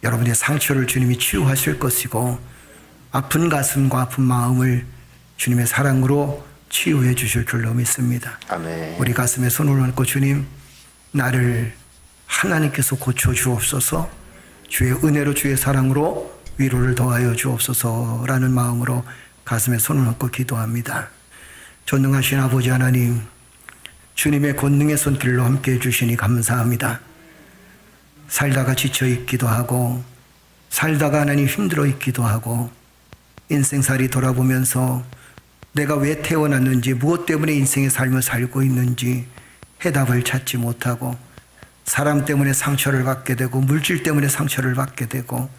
여러분의 상처를 주님이 치유하실 것이고 아픈 가슴과 아픈 마음을 주님의 사랑으로 치유해 주실 줄로 믿습니다. 아멘. 우리 가슴에 손을 얹고 주님, 나를 하나님께서 고쳐 주옵소서, 주의 은혜로 주의 사랑으로 위로를 더하여 주옵소서라는 마음으로 가슴에 손을 얹고 기도합니다. 전능하신 아버지 하나님, 주님의 권능의 손길로 함께해 주시니 감사합니다. 살다가 지쳐 있기도 하고 살다가 하나님 힘들어 있기도 하고 인생살이 돌아보면서 내가 왜 태어났는지, 무엇 때문에 인생의 삶을 살고 있는지 해답을 찾지 못하고 사람 때문에 상처를 받게 되고 물질 때문에 상처를 받게 되고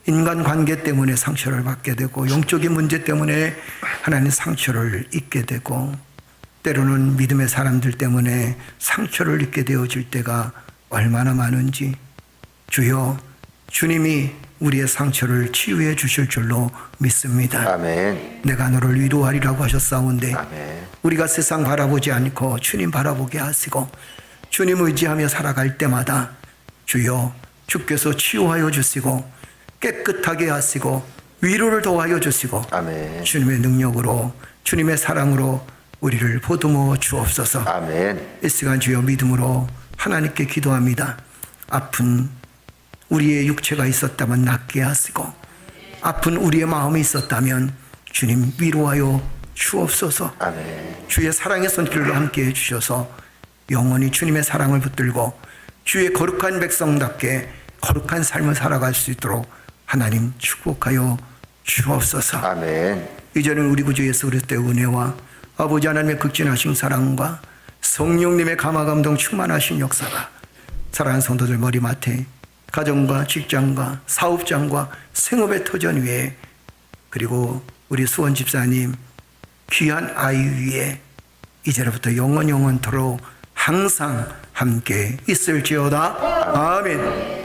인간관계 때문에 상처를 받게 되고 영적인 문제 때문에 하나님 상처를 입게 되고 때로는 믿음의 사람들 때문에 상처를 입게 되어질 때가 얼마나 많은지, 주여, 주님이 우리의 상처를 치유해 주실 줄로 믿습니다. 아멘. 내가 너를 위로하리라고 하셨사온데 아멘. 우리가 세상 바라보지 않고 주님 바라보게 하시고 주님 의지하며 살아갈 때마다 주여, 주께서 치유하여 주시고 깨끗하게 하시고 위로를 더하여 주시고 아멘. 주님의 능력으로 주님의 사랑으로 우리를 보듬어 주옵소서. 아멘. 이 시간 주여 믿음으로 하나님께 기도합니다. 아픈 우리의 육체가 있었다면 낫게 하시고 아픈 우리의 마음이 있었다면 주님 위로하여 주옵소서. 아멘. 주의 사랑의 손길로 함께해 주셔서 영원히 주님의 사랑을 붙들고 주의 거룩한 백성답게 거룩한 삶을 살아갈 수 있도록 하나님 축복하여 주옵소서. 아멘. 이제는 우리 구주 예수 그리스도의 은혜와 아버지 하나님의 극진하신 사랑과 성령님의 감화감동 충만하신 역사가 사랑하는 성도들 머리맡에 가정과 직장과 사업장과 생업의 터전 위에 그리고 우리 수원 집사님 귀한 아이 위에 이제로부터 영원토록 항상 함께 있을지어다. 아멘.